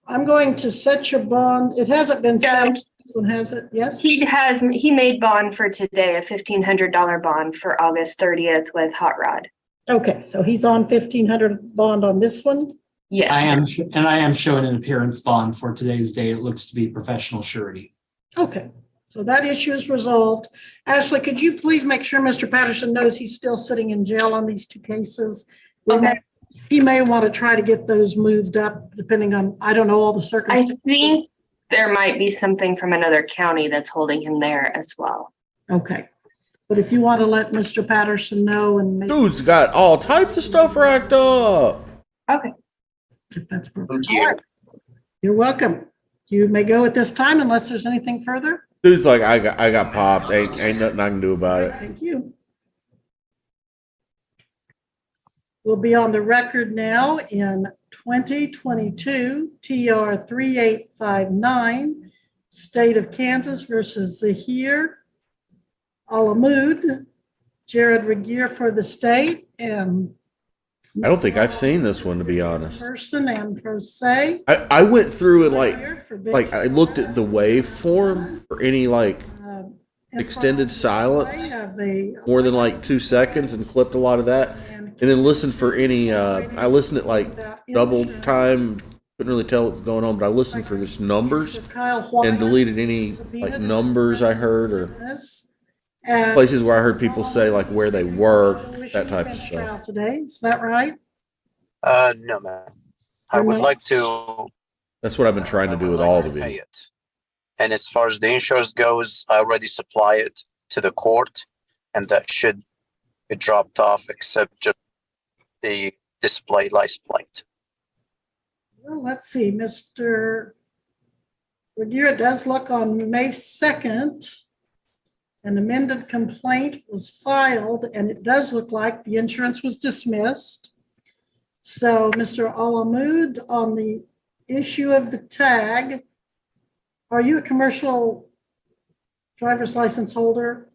I'm going to set your bond. It hasn't been set. This one has it, yes? He made bond for today, a $1,500 bond for August 30th with Hot Rod. Okay, so he's on 1,500 bond on this one? Yes. I am showing an appearance bond for today's date. It looks to be professional surety. Okay, so that issue is resolved. Ashley, could you please make sure Mr. Patterson knows he's still sitting in jail on these 2 cases? He may want to try to get those moved up depending on, I don't know all the I circumstances. think there might be something from another county that's holding him there as well. Okay, but if you want to let Mr. Patterson know and maybe. Dude's got all types of stuff racked up. Okay. If that's appropriate. Thank you. You're welcome. You may go at this time unless there's anything further. Dude's like, I got popped. Ain't nothing I can do about it. Thank you. We'll be on the record now in 2022 TR 3859, State of Kansas versus Zahir Alamud, JRegier for the state, and I don't think I've seen this one, to be honest. Person and pro se. I went through it For like I looked at the waveform for any extended silence, more than 2 seconds, and clipped a lot of that, and then listened for any. I listened at double time. Couldn't really tell what's going on, but I listened for just numbers and deleted any numbers I heard or places where I heard people say where they work, that type of stuff. Today, is that right? No, ma'am. I would like to. That's what I've been trying to do with all the pay videos. it. And as far as the insurance goes, I already supply it to the court, and that should be dropped off, except just the display license plate. Well, let's see, Mr. Regier, it does look on May 2nd, an amended complaint was filed, and it does look like the insurance was dismissed. So, Mr. Alamud, on the issue of the tag, are you a commercial driver's license holder?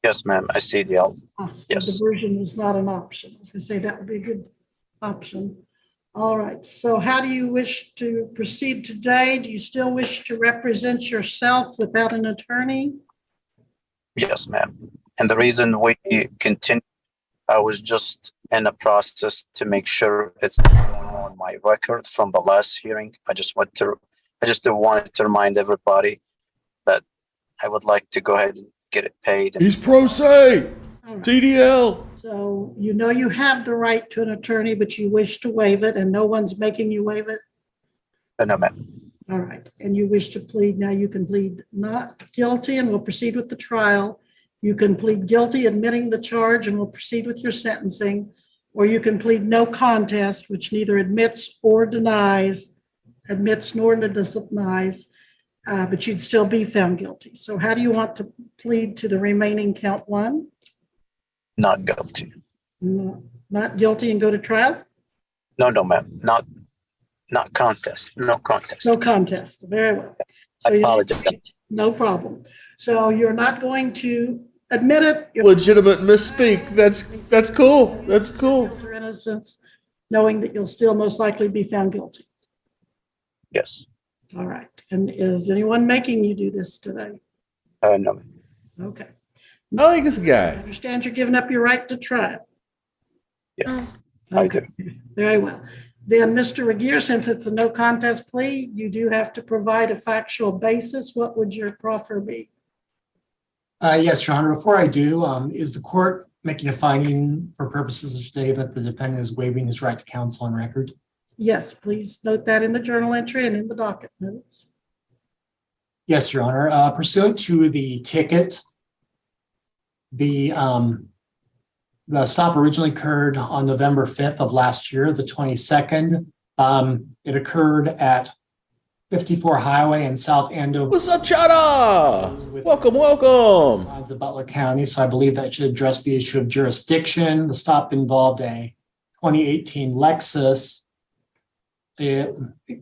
Yes, ma'am. I see the L. Yes. Diversion is not an option. I was going to say that would be a good option. All right. So how do you wish to proceed today? Do you still wish to represent yourself without an attorney? Yes, ma'am. And the reason we continue, I was just in a process to make sure it's on my record from the last hearing. I just wanted to remind everybody that I would like to go ahead and get it paid. He's pro se. TDL. So you know you have the right to an attorney, but you wish to waive it, and no one's making you waive it? No, ma'am. All right. And you wish to plead, now you can plead not guilty and we'll proceed with the trial. You can plead guilty, admitting the charge, and we'll proceed with your sentencing. Or you can plead no contest, which neither admits or denies, admits nor denies, but you'd still be found guilty. So how do you want to plead to the remaining count 1? Not guilty. No, not guilty and go to trial? No, ma'am. Not contest. No contest. No contest. Very well. I apologize. No problem. So you're not going to admit it. You're Legitimate misspeak. That's cool. That's cool. Your innocence, knowing that you'll still most likely be found guilty. Yes. All right. And is anyone making you do this today? No, ma'am. Okay. I like this I guy. understand you're giving up your right to trial. Yes, I do. Very well. Then, Mr. Regier, since it's a no contest plea, you do have to provide a factual basis. What would your proffer be? Yes, Your Honor. Before I do, is the court making a finding for purposes of today that the defendant is waiving his right to counsel on record? Yes, please note that in the journal entry and in the docket notes. Yes, Your Honor. Pursuant to the ticket, the stop originally occurred on November 5th of last year, the 22nd. It occurred at 54 Highway in South Andover. What's up, Chada? Welcome, welcome. Lines of Butler County, so I believe that should address the issue of jurisdiction. The stop involved a 2018 Lexus.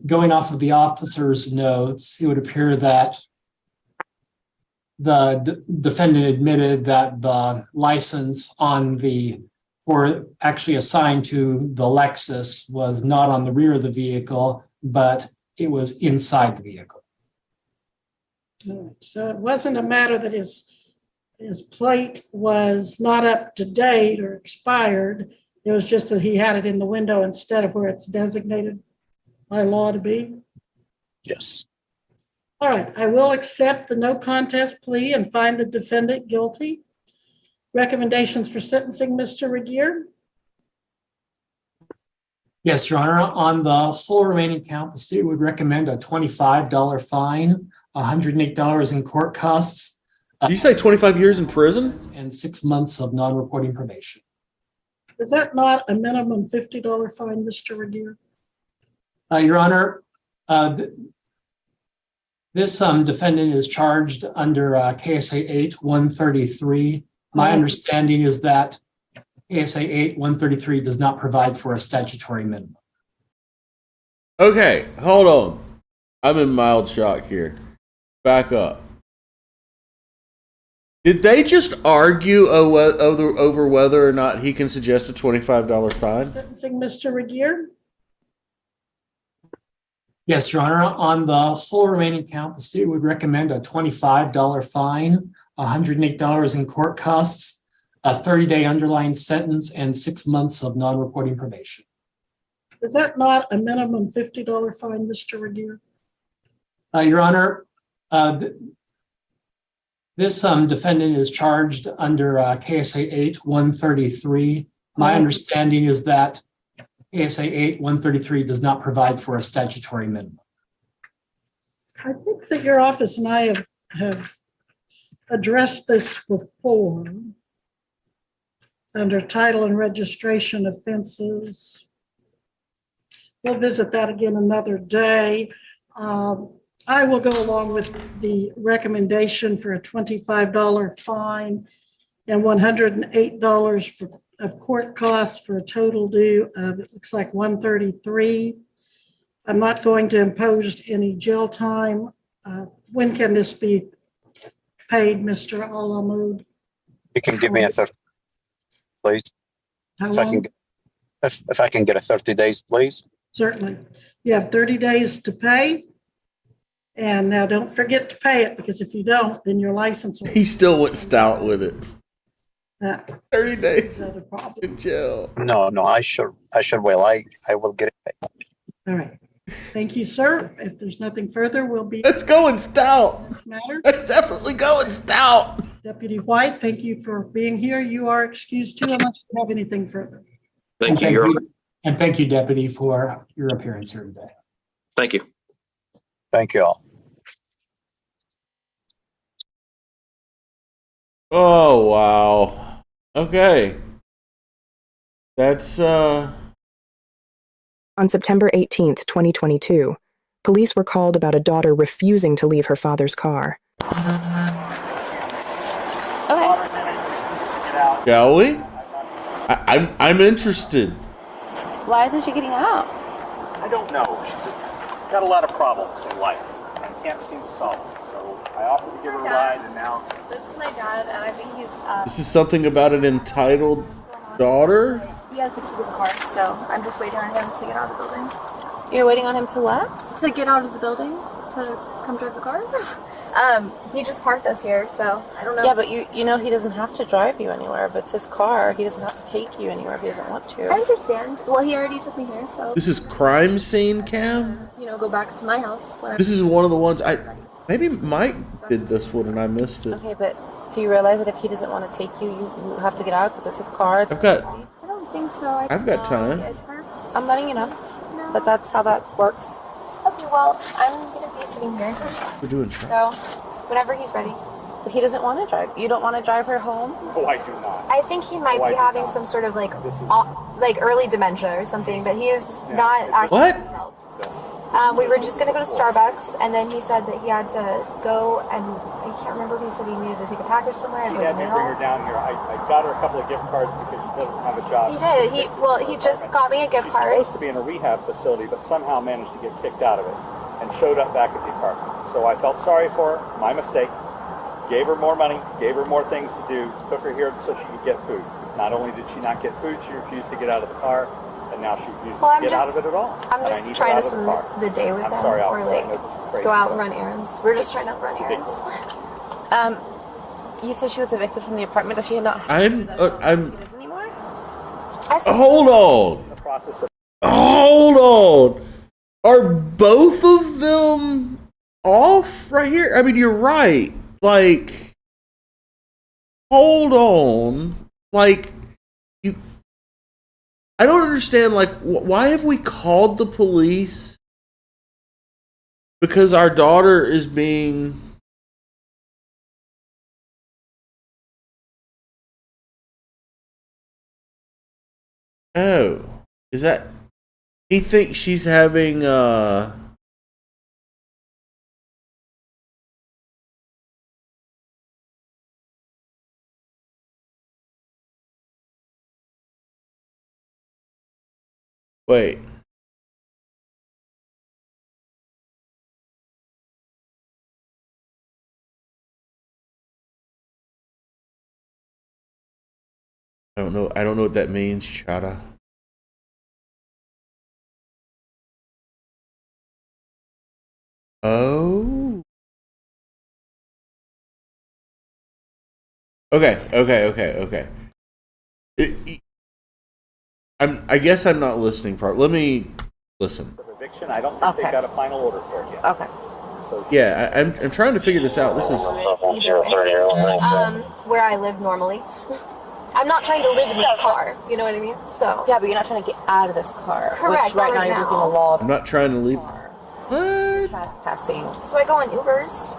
Going off of the officer's notes, it would appear that the defendant admitted that the license or actually assigned to the Lexus was not on the rear of the vehicle, but it was inside the vehicle. So it wasn't a matter that his plate was not up to date or expired. It was just that he had it in the window instead of where it's designated by law to be. Yes. All right, I will accept the no contest plea and find the defendant guilty. Recommendations for sentencing, Mr. Regier? Yes, Your Honor. On the sole remaining count, the state would recommend a $25 fine, $108 in court costs. Did you say 25 years in prison? And 6 months of non-reporting probation. Is that not a minimum $50 fine, Mr. Regier? Your Honor, this defendant is charged under KSA 8-133. My understanding is that KSA 8-133 does not provide for a statutory minimum. Okay, hold on. I'm in mild shock here. Back up. Did they just argue over whether or not he can suggest a $25 fine? Sentencing, Mr. Regier? Yes, Your Honor. On the sole remaining count, the state would recommend a $25 fine, $108 in court costs, a 30-day underlying sentence, and 6 months of non-reporting probation. Is that not a minimum $50 fine, Mr. Regier? Your Honor, this defendant is charged under KSA 8-133. My understanding is that KSA 8-133 does not provide for a statutory minimum. I think that your office and I have addressed this before under title and registration offenses. We'll visit that again another day. I will go along with the recommendation for a $25 fine and $108 of court costs for a total due of, it looks like $133. I'm not going to impose any jail time. When can this be paid, Mr. Alamud? You can give me a 30, please. How If I long? can, if I can get a 30 days, please. Certainly. You have 30 days to pay. And now don't forget to pay it, because if you don't, then your license will. He still went stout with it. 30 days Another problem. in jail. No, I sure will. I will get it. All right. Thank you, sir. If there's nothing further, we'll be. That's going stout. This matter. That's definitely going stout. Deputy White, thank you for being here. You are excused too, unless you have anything further. Thank you. And thank you, Deputy, for your appearance here today. Thank you. Thank you all. Oh, wow. Okay. That's, On September 18th, 2022, police were called about a daughter refusing to leave her father's car. Shall we? I'm interested. Why isn't she getting out? I don't know. She's got a lot of problems in life and can't seem to solve them. So I offered to give her a ride, and now. This is my dad, and I think he's. This is something about an entitled daughter? He has the key to the car, so I'm just waiting on him to get out of the building. You're waiting on him to what? To get out of the building to come drive the car. He just parked us here, so I don't know. Yeah, but you know he doesn't have to drive you anywhere. But it's his car. He doesn't have to take you anywhere if he doesn't want to. I understand. Well, he already took me here, so. This is crime scene cam? Go back to my house. Whenever. This is one of the ones maybe Mike did this one and I missed it. Okay, but do you realize that if he doesn't want to take you, you have to get out because it's his car? It's I've got I don't think so. I've got time. I'm letting you know that that's how that works. Okay, well, I'm gonna be just sitting here. We're doing So, whenever he's ready. He doesn't want to drive. You don't want to drive her home? No, I do not. I think he might be having some sort of like early dementia or something, but he is not actually What? himself. We were just gonna go to Starbucks, and then he said that he had to go, and I can't remember if he said he needed to take a package somewhere. He had me bring her down here. I got her a couple of gift cards because she doesn't have a job. He did. He just got me a gift She's card. supposed to be in a rehab facility, but somehow managed to get kicked out of it and showed up back at the apartment. So I felt sorry for her, my mistake. Gave her more money, gave her more things to do, took her here so she could get food. Not only did she not get food, she refused to get out of the car, and now she refuses to get out of it at all. I'm And I just need her trying out to of the spend car. the day with I'm him, sorry, or officer, I like know this is crazy, go out and but run errands. We're just trying to run errands. You said she was evicted from the apartment. Does she not? I'm Anymore? hold on. the process of Hold on. Are both of them off right here? I mean, you're right. Like, hold on. Like, you. I don't understand. Like, why have we called the police? Because our daughter is being. Oh, is that? He thinks she's having wait. I don't know. I don't know what that means, Chada. Oh. Okay. I guess I'm not listening properly. Let me listen. eviction, I don't think they've got a final order for it yet. Okay. So Yeah, I'm trying to figure this out. This is Where I live normally. I'm not trying to live in this car. You know what I mean? So Yeah, but you're not trying to get out of this car. Correct, Which right not now right you're now. breaking the law I'm not trying to leave. of trespassing. so I go on Ubers.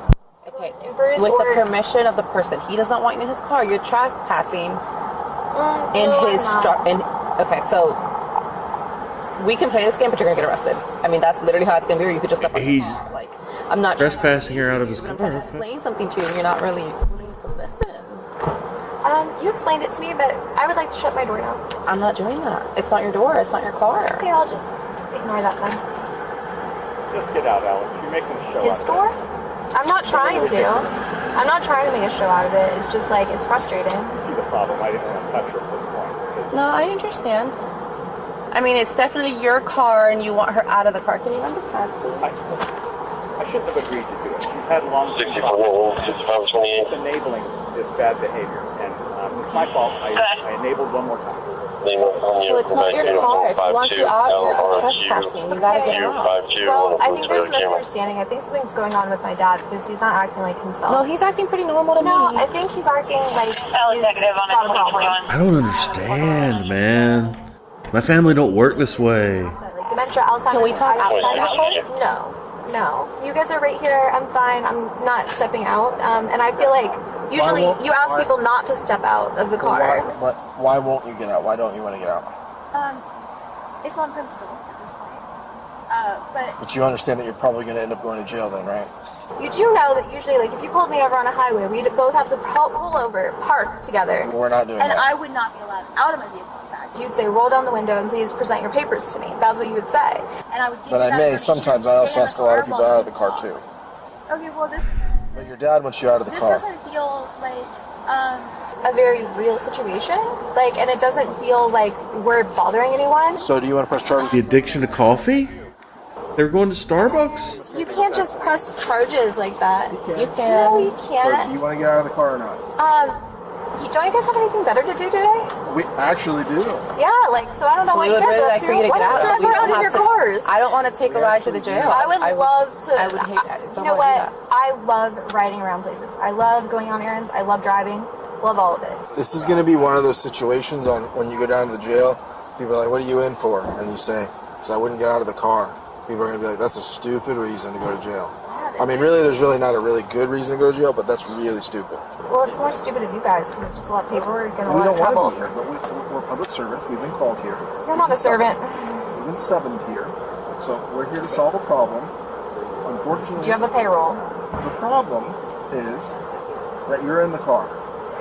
Okay. Ubers With or the permission of the person. He does not want you in his car. You're trespassing in no, his I'm not. Okay, so we can play this game, but you're gonna get arrested. I mean, that's literally how it's gonna be. Or you could just step on the He's car. Like, I'm not trespassing her out of his car. I'm trying to explain something to you, and you're not really willing to listen. You explained it to me, but I would like to shut my door now. I'm not doing that. It's not your door. It's not your car. Okay, I'll just ignore that then. just get out, Alex. You're making a show His out of door? this. I'm not trying to. Ridiculous. I'm not trying to make a show out of it. It's just like, it's frustrating. You see the problem. I didn't want to touch her at this point. Because No, I understand. I mean, it's definitely your car, and you want her out of the car. Can you run the tag, please? I shouldn't have agreed to do it. She's had long-term problems enabling this bad behavior. And it's my fault. I enabled one more time. So it's not your car. If you want you out, you're trespassing. You gotta get out. Well, I think there's a misunderstanding. I think something's going on with my dad because he's not acting like himself. No, he's acting pretty normal to No, me. I think he's acting like he's got a problem. I don't understand, man. My family don't work this way. Like dementia, Alzheimer's. Can we talk outside of the No. You guys are right here. I'm fine. I'm not stepping out. And I feel like usually you ask people not to step out of the car. Why won't you get out? Why don't you want to get out? It's on principle at this point. But you understand that you're probably going to end up going to jail then, right? You do know that usually, like, if you pulled me over on a highway, we'd both have to pull over, park together. We're not doing And that. I would not be allowed out of my vehicle, in fact. You'd say, roll down the window and please present your papers to me. That's what you would say. And I would give But you I that may. permission Sometimes to I stay also in ask a lot of people while out of the you car walk. too. Okay, well, But your dad wants you out of the this car. doesn't feel like a very real situation. Like, and it doesn't feel like we're bothering anyone. So do you want to press charges? The addiction to coffee? They were going to Starbucks? You can't just press charges like that. You can. No, you So can't. do you want to get out of the car or not? Don't you guys have anything better to do today? We actually do. Yeah, like, so I don't know what We you would guys really are up like to. for you to Why get don't out. you so drive we don't around in have your to- cars? I don't want to take a ride to the jail. I would love to. I would hate that. You know what? I love riding around places. I love going on errands. I love driving. Love all of it. This is going to be one of those situations on when you go down to the jail. People are like, "What are you in for?" And you say, "Because I wouldn't get out of the car." People are going to be like, "That's a stupid reason to go to jail." Yeah, I mean, really, there's really not a really good reason to go to jail, but that's really stupid. Well, it's more stupid of you guys because it's just a lot of paperwork and a We lot of don't trouble. want to be here, but we're public servants. We've been called here. You're not a servant. We've been summoned here. So we're here to solve a problem. Unfortunately, Do you have a payroll? the problem is that you're in the car.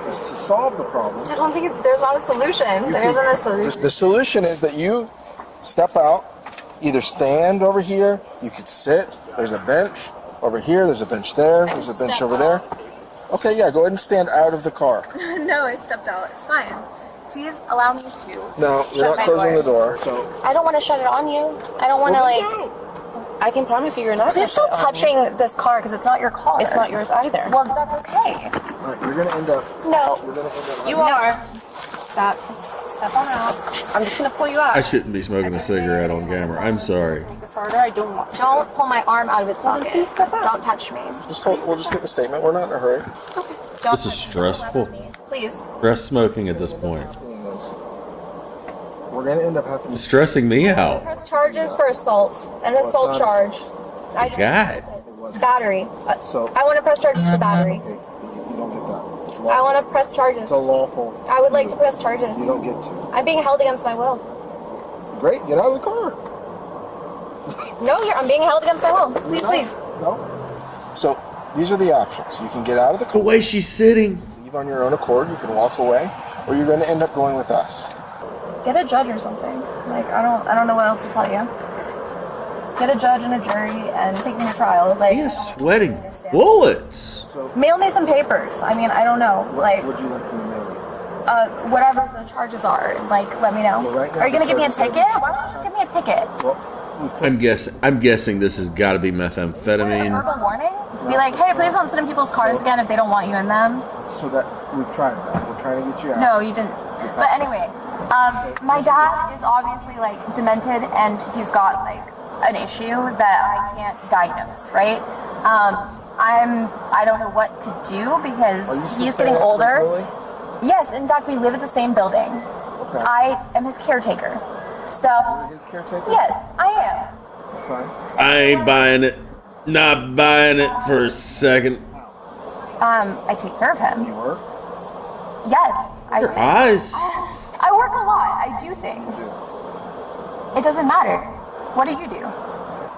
It's to solve the problem. I don't think there's not a solution. There isn't a solution. The solution is that you step out, either stand over here, you could sit, there's a bench over here, there's a bench there, there's a bench Step over there. Okay, yeah, go ahead and stand out of the car. No, I stepped out. It's fine. Please allow me to. No, you're shut not my closing the door, so. I don't want to shut it on you. I don't want to I can promise you you're not. Please stop touching this car because it's not your car. It's not yours either. Well, that's okay. All right, you're gonna end up. No. You're gonna end up. You are. Stop. Step on out. I'm just gonna pull you out. I shouldn't be smoking a cigarette on camera. I'm sorry. It's harder. I don't want. Don't pull my arm out of its socket. please step out. Don't touch me. We'll just get the statement. We're not in a hurry. Don't This is touch me. stressful. Please. Stress smoking at this point. We're gonna end up having. It's stressing me out. Press charges for assault. An assault not charge. I just God. battery. So. I want to press charges for battery. Okay, you don't get that. It's I lawful. want to press charges. It's a lawful. I would like to press charges. You don't get to. I'm being held against my will. Great, get out of the car. No, I'm being held against my will. Please leave. No. So these are the options. You can get out of the The car, way she's sitting. leave on your own accord. You can walk away, or you're going to end up going with us. Get a judge or something. Like I don't know what else to tell you. Get a judge and a jury and take me to trial. Like He is sweating bullets. mail me some papers. I mean, I don't know. Like Would you like to be married? whatever the charges are. Like let me know. Well, right now Are you gonna the give me a charges ticket? Why don't you just give me a ticket? I'm guessing this has got to be A methamphetamine. verbal warning? Be like, hey, please don't sit in people's cars again if they don't want you in them. So that we've tried that. We're trying to get you out. No, you didn't. But anyway, my dad is obviously like demented and he's got like an issue that I can't diagnose, right? I don't know what to do because he's getting older. Yes, in fact, we live at the same building. Okay. I am his caretaker. So, His caretaker? yes, I am. Okay. I ain't buying it. Not buying it for a second. I take care of him. You work? Yes, I do. Your eyes. I work a lot. I do things. It doesn't matter. What do you do?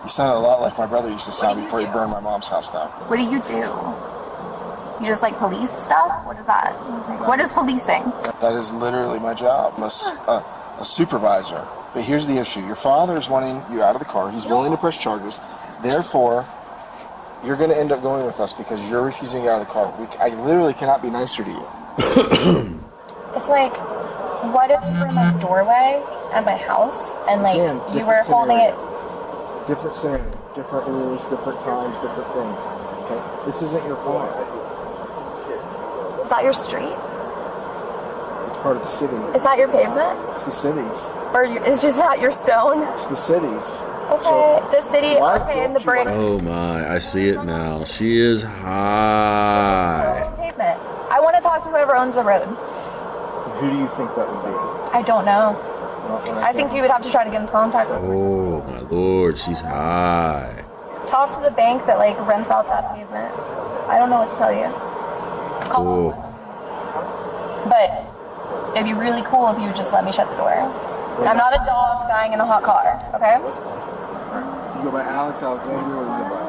You sound a lot like my brother used to sound before he burned my mom's house down. What do you do? You just like police stuff? What is that? Like, what is policing? That is literally my job. I'm a supervisor. But here's the issue. Your father is wanting you out of the car. He's willing to press charges. Therefore, you're going to end up going with us because you're refusing to get out of the car. I literally cannot be nicer to you. It's like, what if you were in my doorway at my house and like Again, you different were holding it? Different scenario, different rules, different times, different things. Okay? This isn't your car. Is that your street? It's part of the city. Is that your pavement? It's the cities. Or is just that your stone? It's the cities. Okay, the city, okay, and the brick. Oh my, I see it now. She is high. Pavement. I want to talk to whoever owns the road. Who do you think that would be? I don't know. Not when I think you would have to try to get in contact with them. Oh my lord, she's high. Talk to the bank that like rents out that pavement. I don't know what to tell you. Oh. But it'd be really cool if you would just let me shut the door. I'm not a dog dying in a hot car, okay? You go by Alex Alexander, or you go by?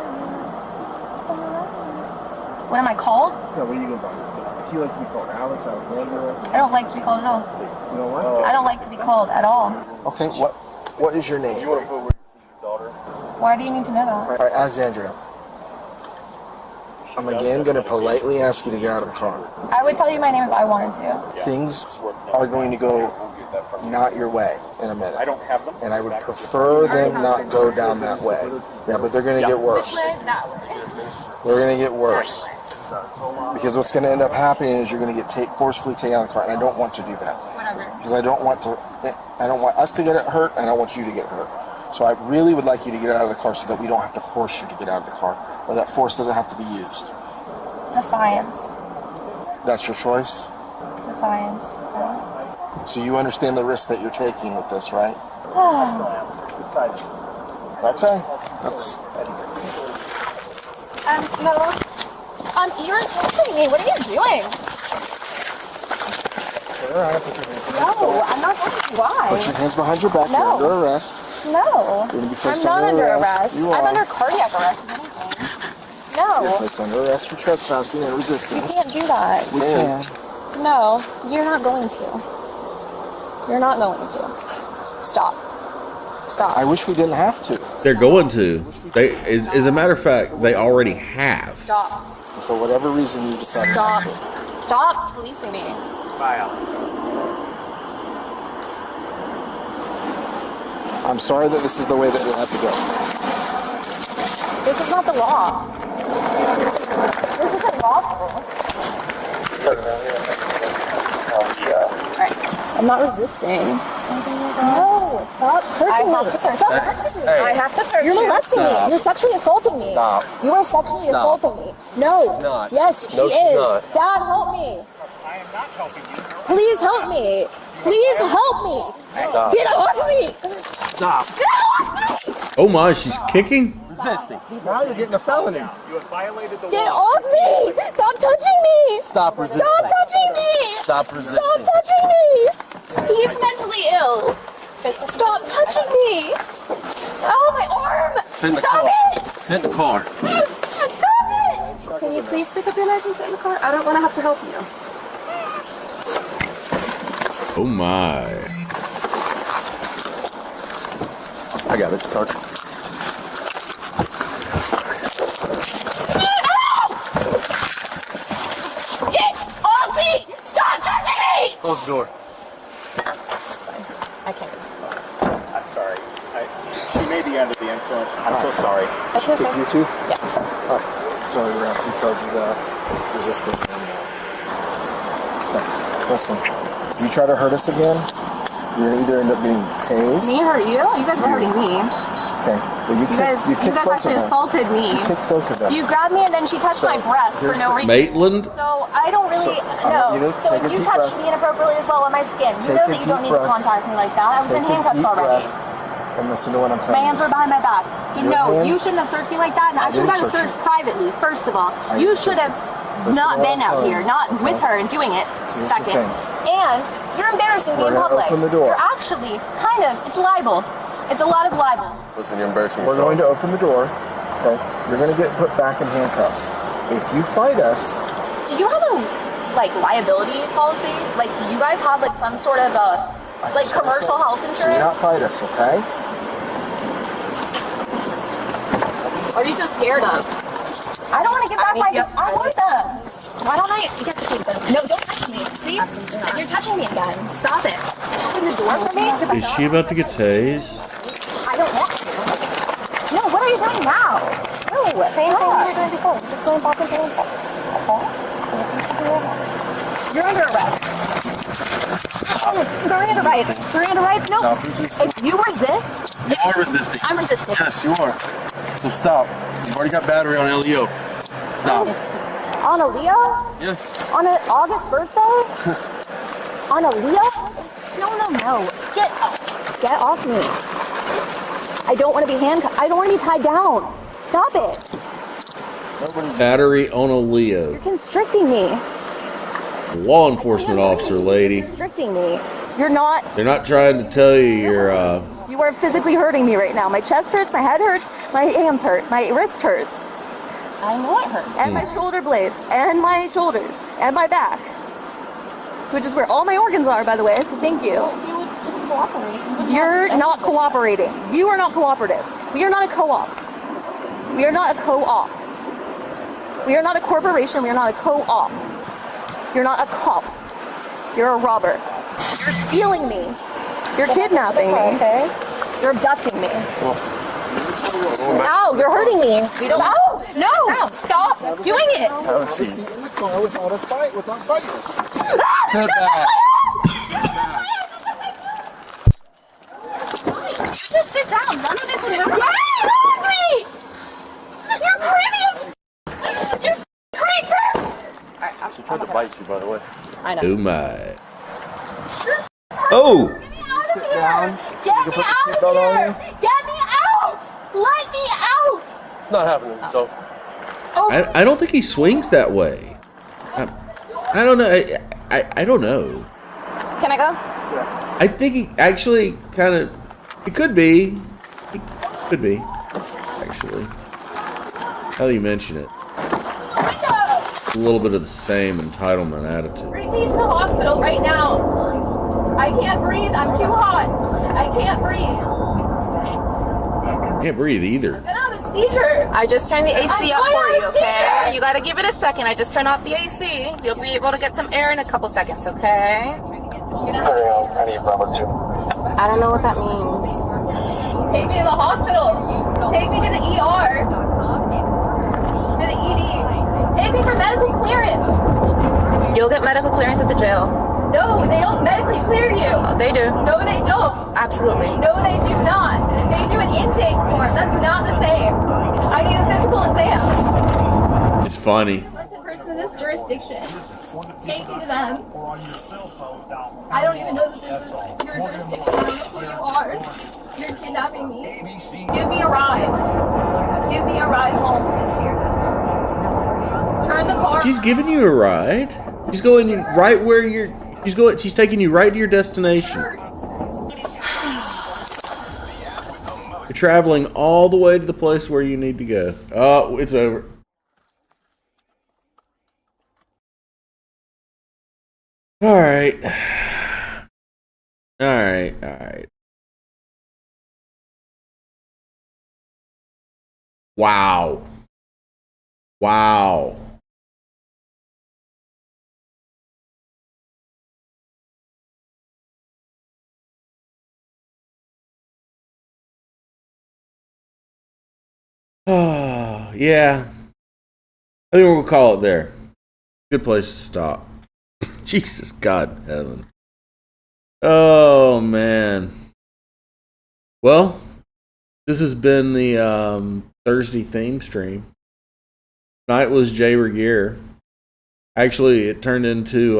What am I called? No, what do you go by? What do you like to be called? Alex Alexander? I don't like to be called at all. You know what? I don't like to be called at all. Okay, what is your name? You want to put where you see your daughter? Why do you need to know that? All right, Alexandria. I'm again going to politely ask you to get out of the car. I would tell you my name if I wanted to. Things are going to go not your way in a minute. I don't have them. And I would prefer them not go down that way. Yeah, but they're going to get worse. That way. They're going to get worse. Because what's going to end up happening is you're going to get forcefully taken out of the car, and I don't want to do that. Whatever. Because I don't want us to get hurt, and I don't want you to get hurt. So I really would like you to get out of the car so that we don't have to force you to get out of the car, or that force doesn't have to be used. Defiance. That's your choice? Defiance. So you understand the risk that you're taking with this, right? Okay. No. You're insulting me. What are you doing? All right, put your hands No, I'm not going to. Why? Put your hands behind your back. No. You're under arrest. No. You're gonna be I'm placed not under arrest. You I'm are. under cardiac arrest, if anything. You're No. placed under arrest for trespassing and resisting. You can't do that. We can. No, you're not going to. You're not going to. Stop. Stop. I wish we didn't have to. They're going to. They, as a matter of fact, they already have. Stop. For whatever reason you decide Stop. not to. Stop policing me. Bye, Alex. I'm sorry that this is the way that it had to go. This is not the law. This isn't lawful. Alright. I'm not resisting. No, stop searching me. I have to search you. You're molesting me. You're sexually assaulting me. Stop. You are sexually assaulting me. No. Not. Yes, she No, she's is. not. Dad, help me. I am not helping you. Please help me. Please help me. Stop. Get off me. Stop. Get off me. Oh my, she's kicking? Resisting. Now you're getting a felony. You have violated the Get law. off me. Stop touching me. Stop resisting. Stop touching me. Stop resisting. Stop touching me. He's mentally ill. Stop touching me. Oh, my arm. Sit in the Stop car. it. Sit in the car. Stop it. Can you please pick up your knife and sit in the car? I don't want to have to help you. Oh my. I got it. Sorry. Get off me. Stop touching me. Close the door. I can't just. I'm sorry. She may be under the influence. I'm so sorry. That's okay. You too? Yes. Sorry, we're going to have two charges of resisting. Okay. Listen, if you try to hurt us again, you're going to either end up getting tased. Me hurt you? You guys were hurting me. Okay. Well, you You guys kicked both actually of them. assaulted me. You kicked both of them. You grabbed me and then she touched my breast for no reason. Maitland? So I don't really you know. know, So take a you deep touched breath. me inappropriately as well on my skin. You Take know a that you don't deep need to breath. contact me like that. I was in Take a handcuffs deep already. breath and listen to what I'm telling My hands you. were behind my back. So Your no, you hands- shouldn't have searched me like that. And I should have didn't gotten search searched privately, first of all. I You didn't should search have Listen not to what been I'm out telling here, you, not with okay? her and doing it, Here's the second. thing. And you're embarrassing me We're in gonna public. open the door. You're actually kind of, it's libel. It's a lot of libel. Listen, you're embarrassing We're yourself. going to open the door. Okay. You're going to get put back in handcuffs. If you fight us, Do you have a liability policy? Like, do you guys have some sort of commercial health do insurance? not fight us, okay? What are you so scared of? I don't want to give back my. I want them. Why don't I get to keep them? No, don't touch me. See? You're touching me again. Stop it. Open the door for me. Is she about to get tased? I don't want to. No, what are you doing now? No, same thing you were doing before. Just going back into handcuffs. Okay? You're under arrest. Miranda rights. Miranda rights? No. Stop resisting. If you resist, You are resisting. I'm resisting. Yes, you are. So stop. You've already got battery on LEO. Stop. On a Leo? Yes. On an August birthday? On a Leo? No. Get off me. I don't want to be handcuffed. I don't want to be tied down. Stop it. Battery on a Leo. You're constricting me. Law enforcement officer, lady. Constricting me. You're not. They're not trying to tell you you're, You are physically hurting me right now. My chest hurts, my head hurts, my hands hurt, my wrist hurts. I know it hurts. And my shoulder blades, and my shoulders, and my back. Which is where all my organs are, by the way, so thank you. You would just cooperate. You're not cooperating. You are not cooperative. We are not a co-op. We are not a co-op. We are not a corporation. We are not a co-op. You're not a cop. You're a robber. You're stealing me. You're kidnapping me. Okay. You're abducting me. Ow, you're hurting me. Ow, no, stop doing it. Have a seat. Without us fight, without fighting us. Sit back. You just sit down. None of this would happen. Get off me! You're creepy as f***. You creeper! Alright, She tried to bite you, by the way. I know. oh my. Oh! Sit down. Get You me can put the out seatbelt of on here! you. Get me out! Let me out! It's not happening, so. I don't think he swings that way. I don't know. I don't know. Can I go? I think he actually kind of. It could be. It could be. Actually. Now that you mention it. A little bit of the same entitlement attitude. Bring me to the hospital right now. I can't breathe. I'm too hot. I can't breathe. Can't breathe either. I'm gonna have a seizure. I just turned the AC up for you, okay? You gotta give it a second. I just turned off the AC. You'll be able to get some air in a couple seconds, okay? I don't know what that means. Take me to the hospital. Take me to the ER. To the ED. Take me for medical clearance. You'll get medical clearance at the jail. No, they don't medically clear you. Oh, they do. No, they don't. Absolutely. No, they do not. They do an intake form. That's not the same. I need a physical exam. It's funny. Elected person in this jurisdiction. Take me to them. I don't even know that this is your jurisdiction. I don't know who you are. You're kidnapping me. Give me a ride. Give me a ride home. Turn the car. She's giving you a ride. She's going right where you're. She's taking you right to your destination. You're traveling all the way to the place where you need to go. Oh, it's over. All right. All right. All right. Wow. Wow. Oh, yeah. I think we'll call it there. Good place to stop. Jesus, God, heaven. Oh, man. Well, this has been the Thursday theme stream. Tonight was JRegier. Actually, it turned into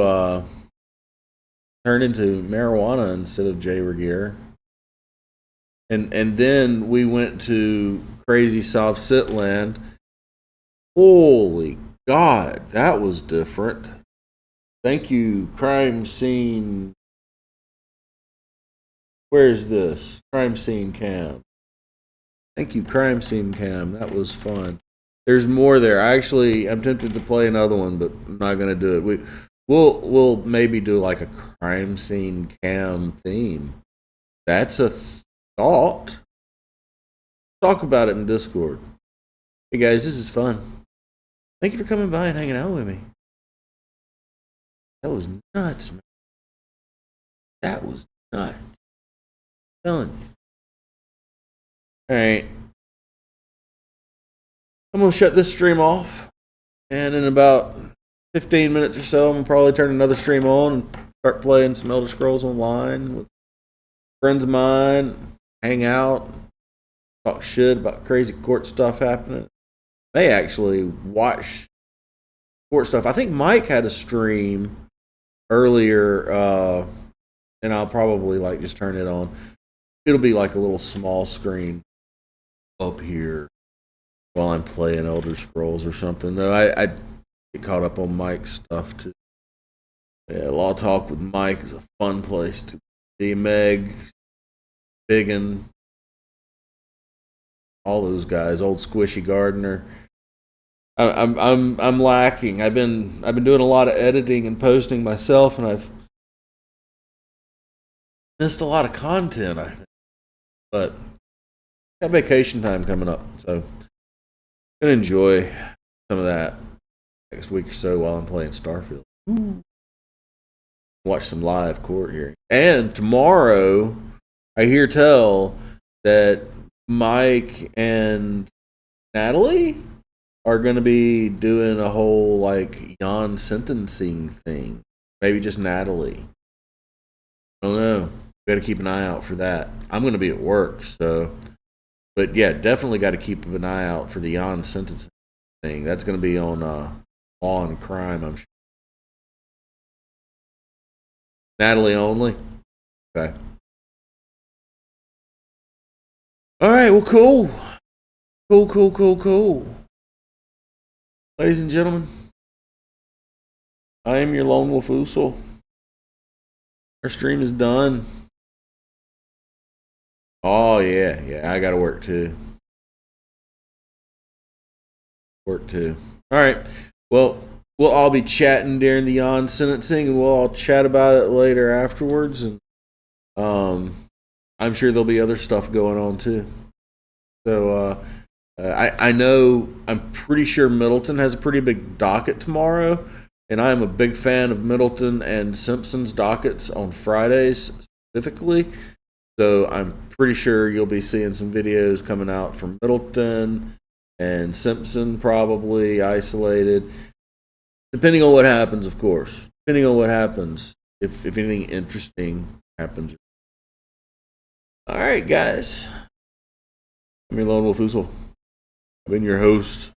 marijuana instead of JRegier. And then we went to Crazy South Sitland. Holy God, that was different. Thank you, Crime Scene. Where's this? Crime Scene Cam. Thank you, Crime Scene Cam. That was fun. There's more there. I'm tempted to play another one, but I'm not gonna do it. We'll maybe do like a Crime Scene Cam theme. That's a thought. Talk about it in Discord. Hey guys, this is fun. Thank you for coming by and hanging out with me. That was nuts, man. That was nuts. I'm telling you. Alright. I'm going to shut this stream off. And in about 15 minutes or so, I'm going to probably turn another stream on and start playing some Elder Scrolls Online with friends of mine. Hang out. Talk shit about crazy court stuff happening. May actually watch court stuff. I think Mike had a stream earlier, and I'll probably like just turn it on. It'll be like a little small screen up here while I'm playing Elder Scrolls or something. Though I get caught up on Mike's stuff too. Yeah, Law Talk with Mike is a fun place to be. Meg, Biggin, all those guys, old Squishy Gardner. I'm lacking. I've been doing a lot of editing and posting myself, and I've missed a lot of content, I think. But got vacation time coming up, so gonna enjoy some of that next week or so while I'm playing Starfield. Watch some live court hearing. And tomorrow, I hear tell that Mike and Natalie are going to be doing a whole like Jan sentencing thing. Maybe just Natalie. I don't know. Got to keep an eye out for that. I'm going to be at work, so. But yeah, definitely got to keep an eye out for the Jan sentencing thing. That's going to be on Law and Crime, I'm sure. Natalie only? Okay. All right, well, cool. Cool. Ladies and gentlemen, I am your lone wolf Usul. Our stream is done. Oh yeah, I gotta work too. All right. Well, we'll all be chatting during the on sentencing, and we'll all chat about it later afterwards. And I'm sure there'll be other stuff going on too. So I know, I'm pretty sure Middleton has a pretty big docket tomorrow, and I'm a big fan of Middleton and Simpson's dockets on Fridays specifically. So I'm pretty sure you'll be seeing some videos coming out from Middleton and Simpson, probably isolated, depending on what happens, of course. Depending on what happens, if anything interesting happens. All right, guys. I'm your lone wolf Usul. I've been your host.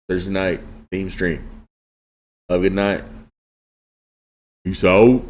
Thursday night theme stream. Have a good night. Peace out.